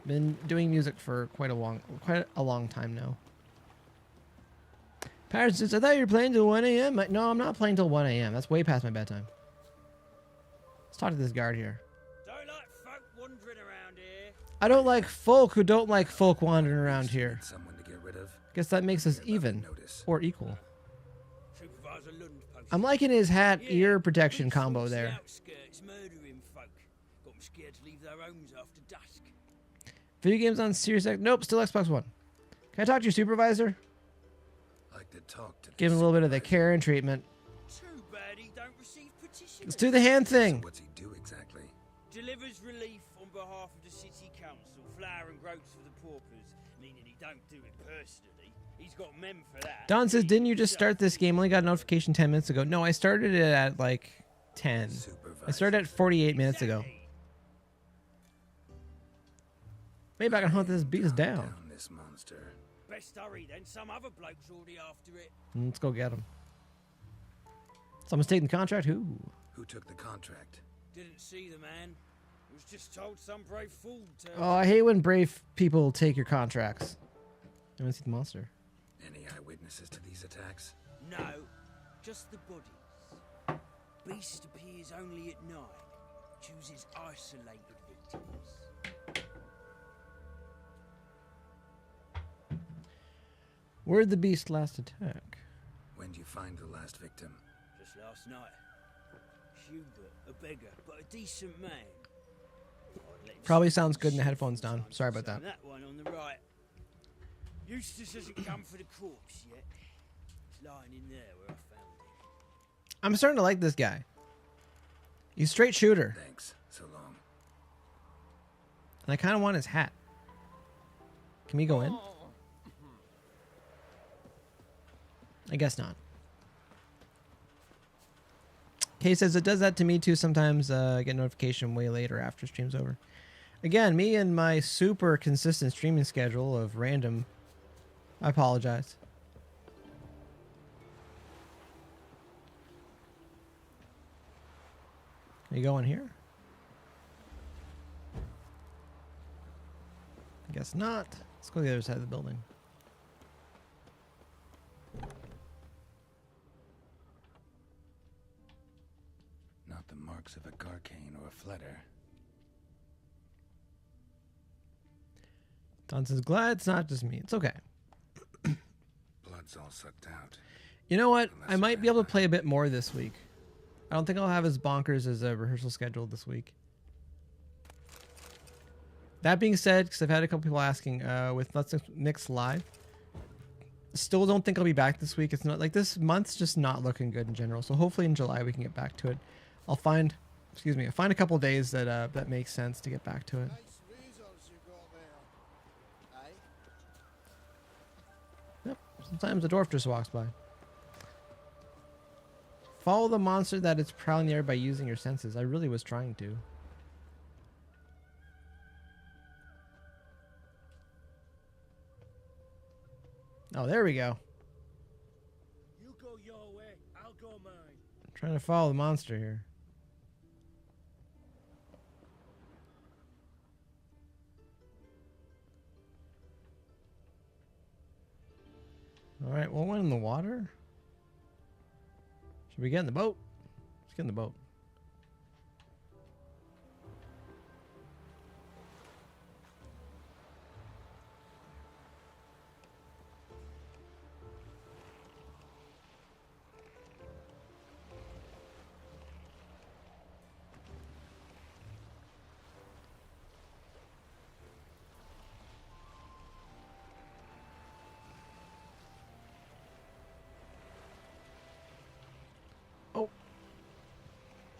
been doing music for quite a long time now. Patterson says, I thought you were playing till 1 a.m. No, I'm not playing till 1 a.m. That's way past my bedtime. Let's talk to this guard here. Don't like folk wandering around here. I don't like folk who don't like folk wandering around here. Someone to get rid of. Guess that makes us even or equal. Supervisor Lund posted. I'm liking his hat ear protection These combo sorts of there. outskirts murdering folk. Got 'em scared to leave their homes after dusk. Video games on Series X. Nope, still Xbox One. Can I talk to your supervisor? Like to talk to. Give him a little bit of the care and treatment. Too bad he don't receive petitions. Let's do the hand So thing. what's he do exactly? Delivers relief on behalf of the city council, flour and groats for the paupers, meaning he don't do it personally. He's got men for that. Don says, didn't you just start this game? I only got a notification 10 minutes ago. No, I started it at like 10. I started at 48 minutes ago. Maybe I can hunt this beast down. This monster. Best hurry then, some other bloke's already after it. Let's go get him. Someone's taking the contract? Who? Who took the contract? Didn't see the man. Was just told some brave fool to... Oh, I hate when brave people take your contracts. I want to see the monster. Any eyewitnesses to these attacks? No, just the bodies. Beast appears only at night. Chooses isolated victims. Where'd the beast last attack? When did you find the last victim? Just last night. Hubert, a beggar, but a decent man. I'd let him Probably sleep sounds good in the his headphones, Don. sometime, Sorry about that. and that one on the right. Eustace hasn't come for the corpse yet. It's lying in there where I found it. I'm starting to like this guy. He's a straight shooter. Thanks. So long. And I kind of want his hat. Can we go in? I guess not. Kay says it does that to me too. Sometimes I get notification way later after stream's over. Again, me and my super consistent streaming schedule of random. I apologize. Can you go in here? I guess guess not. Let's go to the other side of the building. Not the marks of a garcane or a fletter. Johnson's glad it's not just me. It's okay. Blood's all sucked out. You know what? I might be able to play a bit more this week. I don't think I'll have as bonkers as a rehearsal schedule this week. That being said, because I've had a couple people asking with Let's Mix Live, still don't think I'll be back this week. It's not like this month's just not looking good in general. So hopefully in July we can get back to it. I'll find a couple days that that makes sense to get back to it. Yep. Sometimes a dwarf just walks by. Follow the monster that is prowling the air by using your senses. I really was trying to. Oh, there we go. You go your way, I'll go mine. I'm trying to follow the monster here. All right, well, one in the water. Should we get in the boat? Let's get in the boat.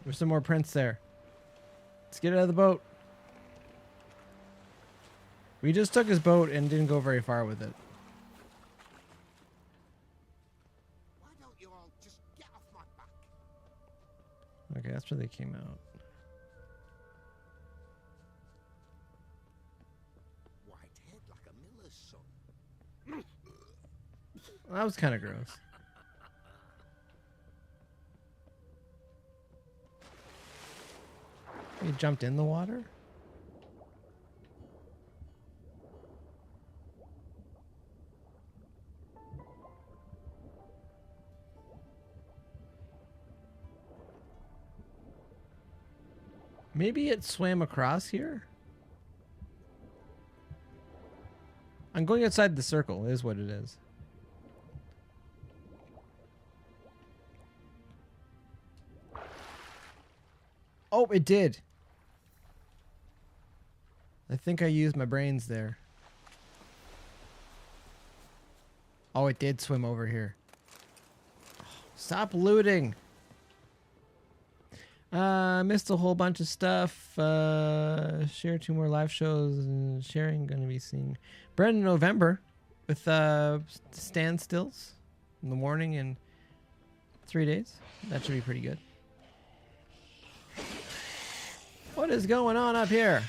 There's some more prints there. Let's get out of the boat. We just took his boat and didn't go very far with it. Why don't you all just get off my back? Okay, that's where they came out. White head like a miller's son. That was kind of gross. He jumped in the water? Maybe it swam across here? I'm going outside the circle, is what it is. Oh, it did. I think I used my brains there. Oh, it did swim over here. Stop looting. Missed a whole bunch of stuff. Share 2 more live shows. And sharing gonna be seeing Brent in November with standstills in the morning in 3 days. That should be pretty good. What is going on up here?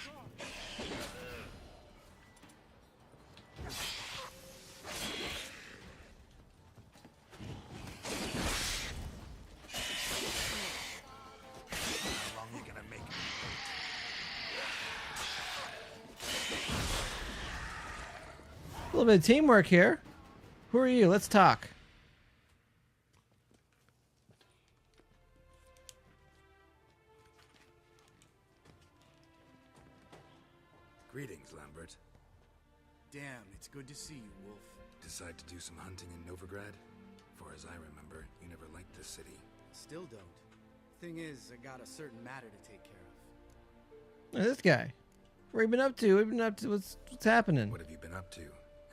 A little bit of teamwork here. Who are you? Let's talk. Greetings, Lambert. Damn, it's good to see you, Wolf. Decide to do some hunting in Novigrad? For as I remember, you never liked this city. Still don't. Thing is, I got a certain matter to take care of. Hey, this guy. Where you been up to? What have you been up to? What's happening? What have you been up to?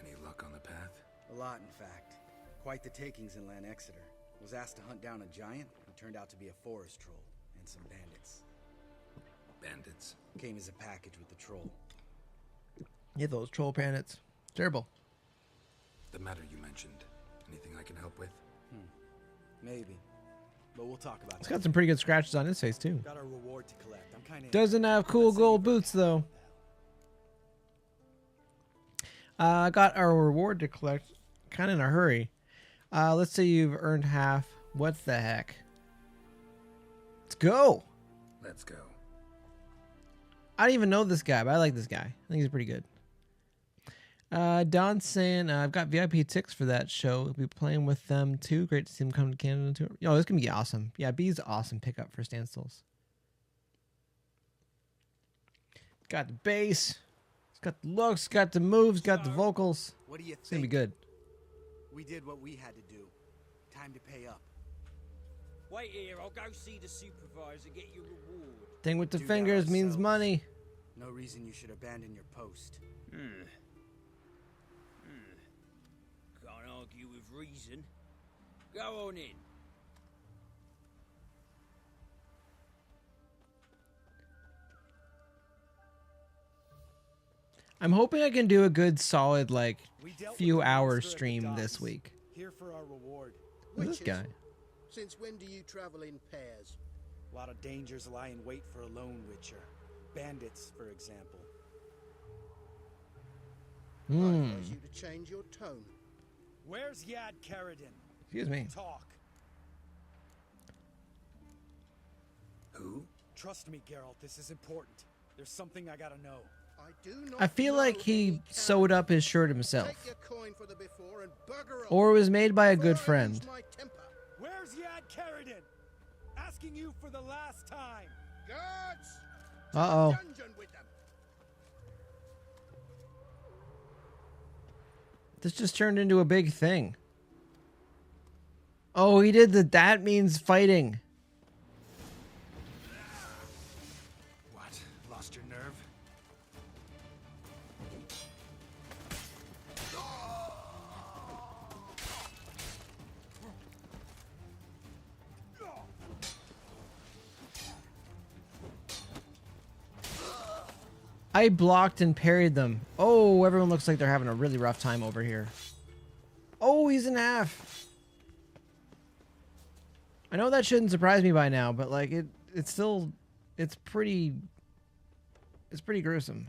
Any luck on the path? A lot, in fact. Quite the takings in Lan Exeter. Was asked to hunt down a giant who turned out to be a forest troll and some bandits. Bandits? Came as a package with the troll. Yeah, those troll planets. Terrible. The matter you mentioned. Anything I can help with? Maybe. But we'll talk about it. He's got some pretty good scratches on his face, too. Got a reward to collect. I'm kind of... Doesn't have cool gold boots, though. Got our reward to collect. Kind of in a hurry. Let's say you've earned half. What the heck? Let's go. Let's go. I don't even know this guy, but I like this guy. I think he's pretty good. Don's saying I've got VIP tickets for that show. We'll be playing with them too. Great to see them come to Canada too. Yo, this gonna be awesome. Yeah, B's awesome pickup for standstills. Got the bass. It's got the looks. Got the moves. Got the vocals. What do you It's gonna be think? good. We did what we had to do. Time to pay up. Wait here, I'll go see the supervisor, get your reward. Thing with the Do that fingers means ourselves. money. No reason you should abandon your post. Can't argue with reason. Go on in. I'm hoping I can do a good solid like We dealt with few the hour monster at the stream docks. this week. Here for our reward. Who's this Witches? guy? Since when do you travel in pairs? A lot of dangers lie in wait for a lone witcher. Bandits, for example. I Hmm. advise you to change your tone. Where's Yad Karadin? Excuse me. Talk. Who? Trust me, Geralt, this is important. There's something I gotta know. I do not I feel know like he any sewed up his shirt Take himself, your coin for the before and bugger off. or was made by a good before I lose friend. my temper. Where's Yad Karadin? Asking you for the last time. Guards! Uh-oh. Dungeon with them. This just turned into a big thing. Oh, he did the that means fighting. What? Lost your nerve? I blocked and parried them. Oh, everyone looks like they're having a really rough time over here. Oh, he's in half. I know that shouldn't surprise me by now, but like it's still it's pretty gruesome.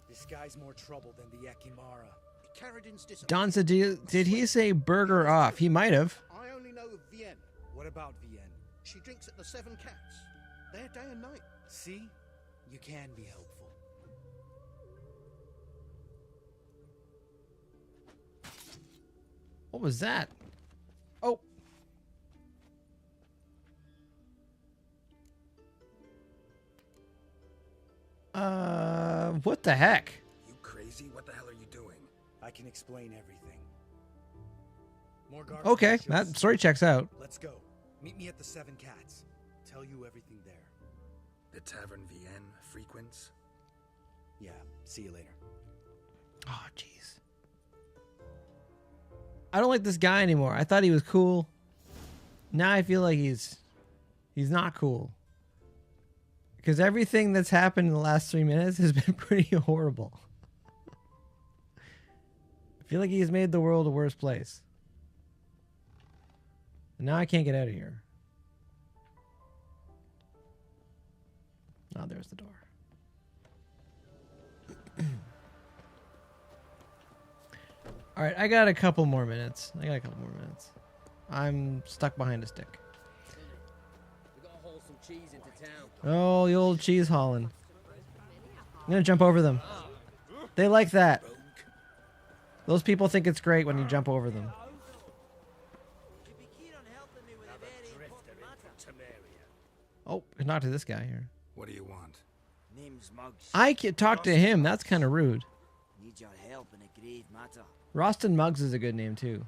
This guy's more trouble than the Ekimara. Karadin's disappeared. Don said, did he say burger off? He might have. I only know of Vienne. What about Vienne? She drinks at the Seven Cats. There day and night. See? You can be helpful. What was that? Oh. What the heck? You crazy? What the hell are you doing? I can explain everything. More guards. Okay, will show us. that story checks out. Let's go. Meet me at the Seven Cats. Tell you everything there. The Tavern Vienne frequents? Yeah, see you later. Oh, jeez. I don't like this guy anymore. I thought he was cool. Now I feel like he's not cool. Because everything that's happened in the last 3 minutes has been pretty horrible. I feel like he's made the world a worse place. And now I can't get out of here. Oh, there's the door. All right, I got a couple more minutes. I'm stuck behind a stick. We gotta haul some cheese into town. Oh, the old cheese hauling. I'm gonna jump over them. They like that. Those people think it's great when you jump over them. Oh, I can talk to this guy here. What do you want? Name's Muggs. I can talk to him. That's kind of rude. Need your help in a grave matter. Roston Muggs is a good name too.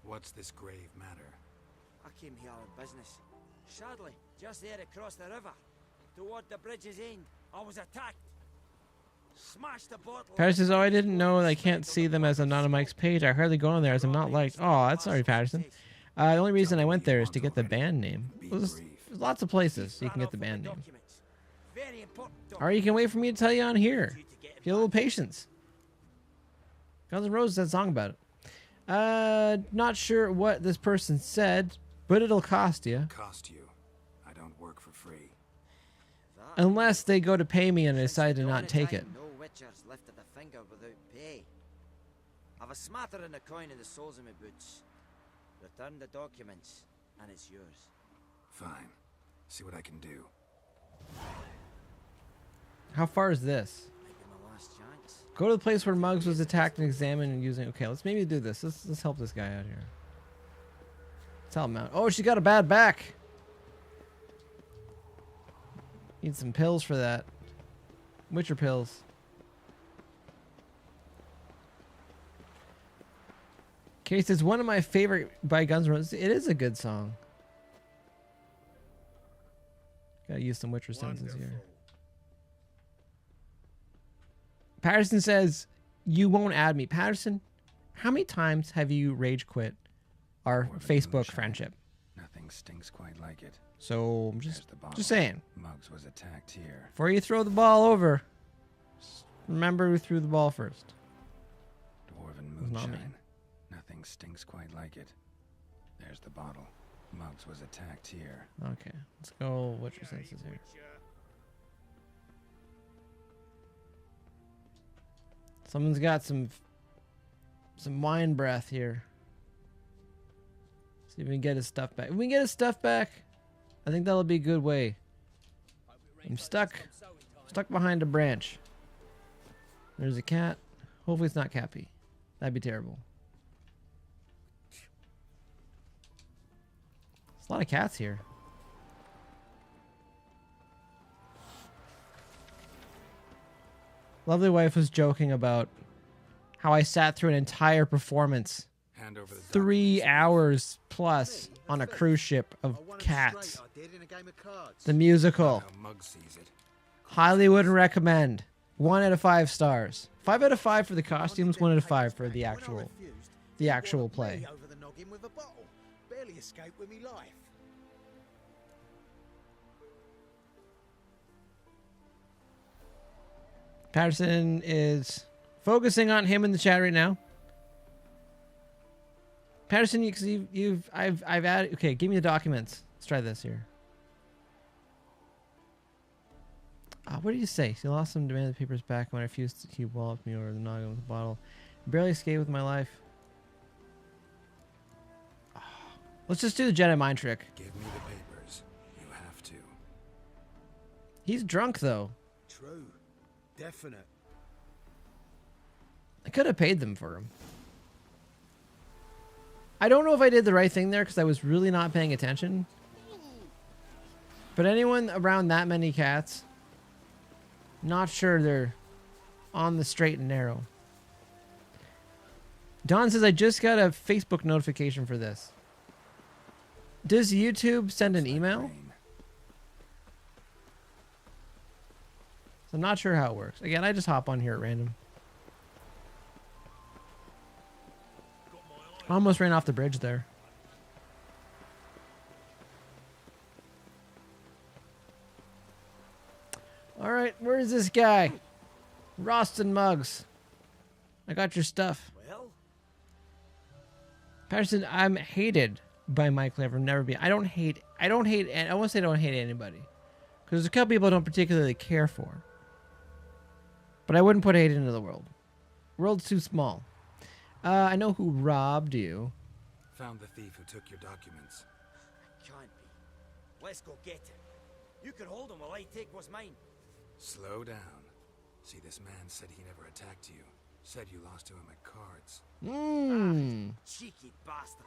What's this grave matter? I came here on business. Sadly, just there across the river, toward the bridge's end, I was attacked. Smashed the bottle. Patterson says, "Oh, I didn't know I can't see them as I'm not on Mike's page. I hardly go on there as I'm not liked." Oh, that's sorry, Patterson. The only reason I went there is to get the band name. There's lots of places you can get the band name. Very important. Or you can wait for me to tell you on here. If you have a little patience. Guns N' Roses had a song about it. Not sure what this person said, but it'll cost you. Cost you. I don't work for free. Unless they go to pay me and I decide to not take it. No witchers lifted a finger without pay. I've a smattering of coin in the soles of my boots. Return the documents, and it's yours. Fine. See what I can do. How far is this? Might be my last chance. Go to the place where Muggs was attacked and examined and using. Okay, let's maybe do this. Let's help this guy out here. Let's help him out. Oh, she got a bad back. Need some pills for that. Witcher pills. Case is one of my favorite by Guns N' Roses. It is a good song. Gotta use some Witcher sentences here. Patterson says, you won't add me. Patterson, how many times have you rage quit our Facebook friendship? Nothing stings quite like it. So I'm just saying. Muggs was attacked here. Before you throw the ball over, remember who threw the ball first. Dwarven moonshine. Nothing stings quite like it. There's the bottle. Muggs was attacked here. Okay, let's go. What's your senses here? Someone's got some wine breath here. See if we can get his stuff back. If we can get his stuff back, I think that'll be a good way. I'm stuck behind a branch. There's a cat. Hopefully it's not Cappy. That'd be terrible. There's a lot of cats here. Lovely wife was joking about how I sat through an entire performance, 3 hours plus, on a cruise ship of Cats. The musical. Highly would recommend. 1 out of 5 stars. 5 out of 5 for the costumes. 1 out of 5 for the actual play. Barely escaped with me life. Patterson is focusing on him in the chat right now. Patterson, I've added. Okay, give me the documents. Let's try this here. What did you say? She lost some, demanded the papers back when I refused to keep walloped me over the noggin with the bottle. Barely escaped with my life. Let's just do the Jedi mind trick. Give me the papers. You have to. He's drunk though. True. Definite. I could have paid them for him. I don't know if I did the right thing there because I was really not paying attention. But anyone around that many cats, not sure they're on the straight and narrow. Don says, I just got a Facebook notification for this. Does YouTube send an email? So I'm not sure how it works. Again, I just hop on here at random. I almost ran off the bridge there. All right, where's this guy? Rostin Muggs. I got your stuff. Well, Patterson, I'm hated by Mike Clever. Never be. I won't say I don't hate anybody. Because there's a couple people I don't particularly care for. But I wouldn't put hate into the world. World's too small. I know who robbed you. Found the thief who took your documents. can't be. Let's go get him. You can hold him while I take what's mine. Slow down. See, this man said he never attacked you. Said you lost to him at cards. Cheeky bastard.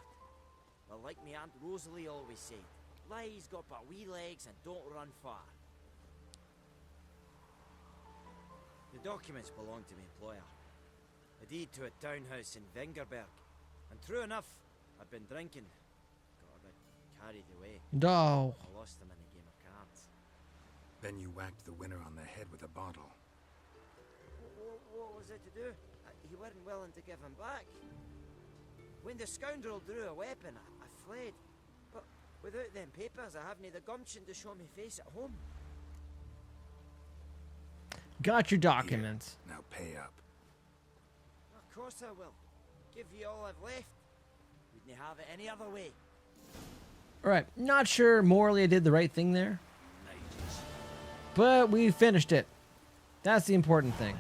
Well, like me Aunt Rosalie always said, lies got but wee legs and don't run far. The documents belong to my employer. A deed to a townhouse in Vengerberg. And true enough, I'd been drinking. Got a bit carried away. No. I lost them in a game of cards. Then you whacked the winner on the head with a bottle. What was it to do? He weren't willing to give him back. When the scoundrel drew a weapon, I fled. But without them papers, I haven't the gumption to show me face at home. Got your documents. Here, now pay up. Of course I will. Give you all I've left. Wouldn't have it any other way. Alright, not sure morally I did the right thing there. But we finished it. That's the important thing.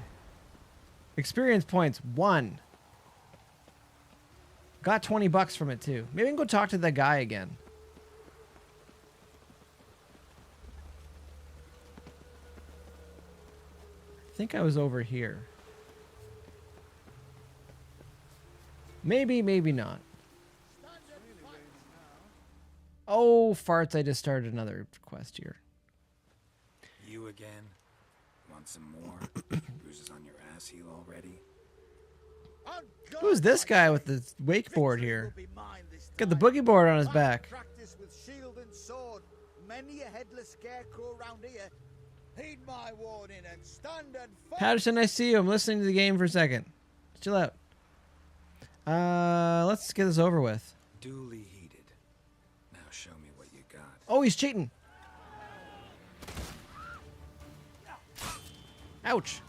Experience points, 1. Got 20 bucks from it too. Maybe I can go talk to that guy again. think I was over here. Maybe, maybe not. Oh, farts, I just started another quest here. You again? Want some more? Bruises on your ass heal already? Who's this guy with the wakeboard here? Got the boogie board on his back. Practice with shield and sword. Many a headless scarecrow around here. Heed my warning and stand and fight. Patterson, I see you. I'm listening to the game for a second. Chill out. Let's get this over with. Duly heated. Now show me what you got. Oh, he's cheating. Ouch.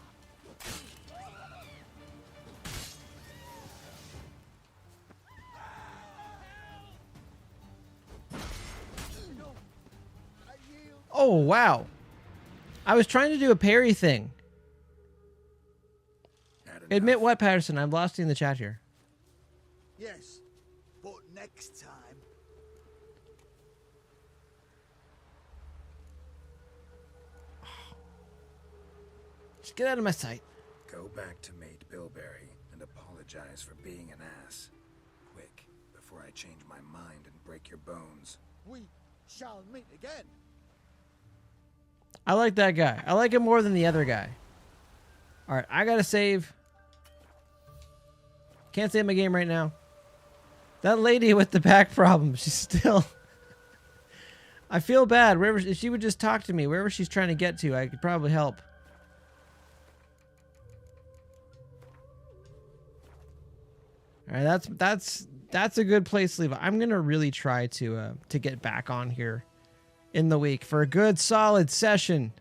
Oh, wow. I was trying to do a parry thing. Admit what, Patterson? I'm lost in the chat here. Yes, but next time. Just get out of my sight. Go back to Mate Bilberry and apologize for being an ass. Quick, before I change my mind and break your bones. We shall meet again. I like that guy. I like him more than the other guy. Alright, I gotta save. Can't save my game right now. That lady with the back problem, she's still... I feel bad. If she would just talk to me, wherever she's trying to get to, I could probably help. Alright, that's a good place to leave it. I'm gonna really try to get back on here in the week for a good solid session.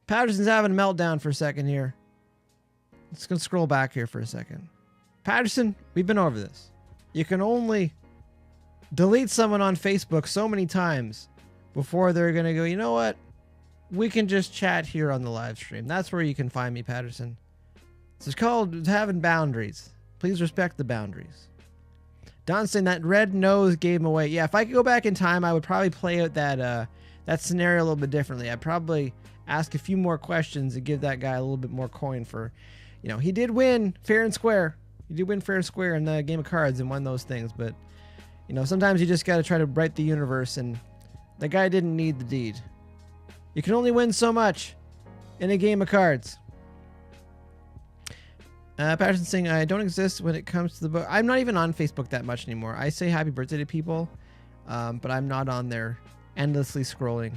Patterson's having a meltdown for a second here. Let's go scroll back here for a second. Patterson, we've been over this. You can only delete someone on Facebook so many times before they're going to go, you know what? We can just chat here on the live stream. That's where you can find me, Patterson. It's called having boundaries. Please respect the boundaries. Don saying that red nose gave him away. Yeah, if I could go back in time, I would probably play out that scenario a little bit differently. I'd probably ask a few more questions and give that guy a little bit more coin for, you know, he did win fair and square. He did win fair and square in the game of cards and won those things, but, you know, sometimes you just got to try to right the universe, and the guy didn't need the deed. You can only win so much in a game of cards. Patterson saying, I don't exist when it comes to the book. I'm not even on Facebook that much anymore. I say happy birthday to people, but I'm not on there endlessly scrolling.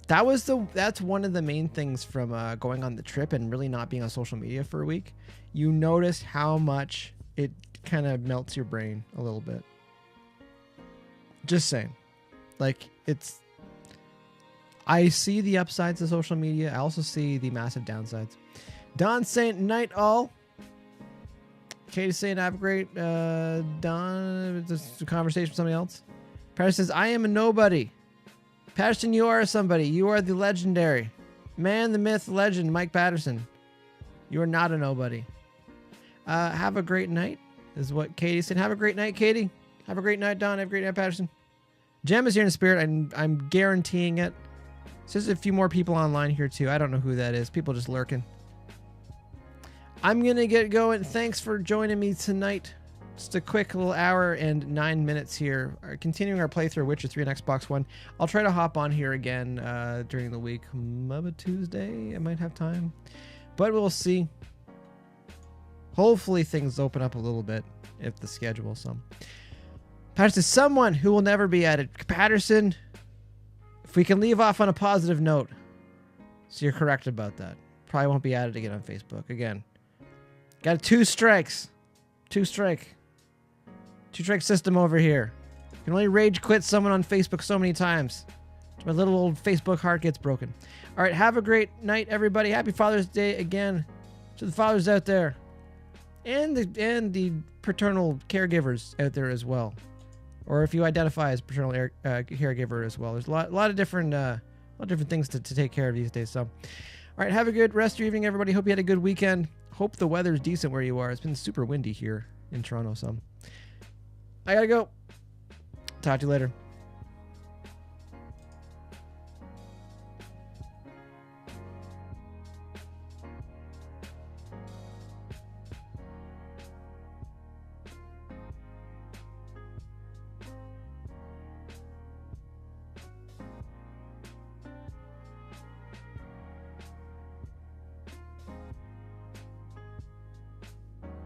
That's one of the main things from going on the trip and really not being on social media for a week. You notice how much it kind of melts your brain a little bit. Just saying. Like, I see the upsides of social media. I also see the massive downsides. Don saying, night all. Katie saying, have a great, Don, this is a conversation with somebody else. Patterson says, I am a nobody. Patterson, you are somebody. You are the legendary man, the myth, legend, Mike Patterson. You are not a nobody. Have a great night, is what Katie said. Have a great night, Katie. Have a great night, Don. Have a great night, Patterson. Jem is here in spirit. I'm guaranteeing it. There's a few more people online here, too. I don't know who that is. People just lurking. I'm going to get going. Thanks for joining me tonight. Just a quick little hour and 9 minutes here. Continuing our playthrough of Witcher 3 on Xbox One. I'll try to hop on here again during the week. Maybe Tuesday, I might have time. But we'll see. Hopefully things open up a little bit if the schedule some. Patterson, someone who will never be added. Patterson, if we can leave off on a positive note. So you're correct about that. Probably won't be added again on Facebook. Again. Got 2 strikes. 2 strike system over here. You can only rage quit someone on Facebook so many times. My little old Facebook heart gets broken. All right, have a great night, everybody. Happy Father's Day again to the fathers out there, and the paternal caregivers out there as well, or if you identify as paternal caregiver as well. There's a lot of different things to take care of these days. So, all right, have a good rest of your evening, everybody. Hope you had a good weekend. Hope the weather's decent where you are. It's been super windy here in Toronto, so I gotta go. Talk to you later.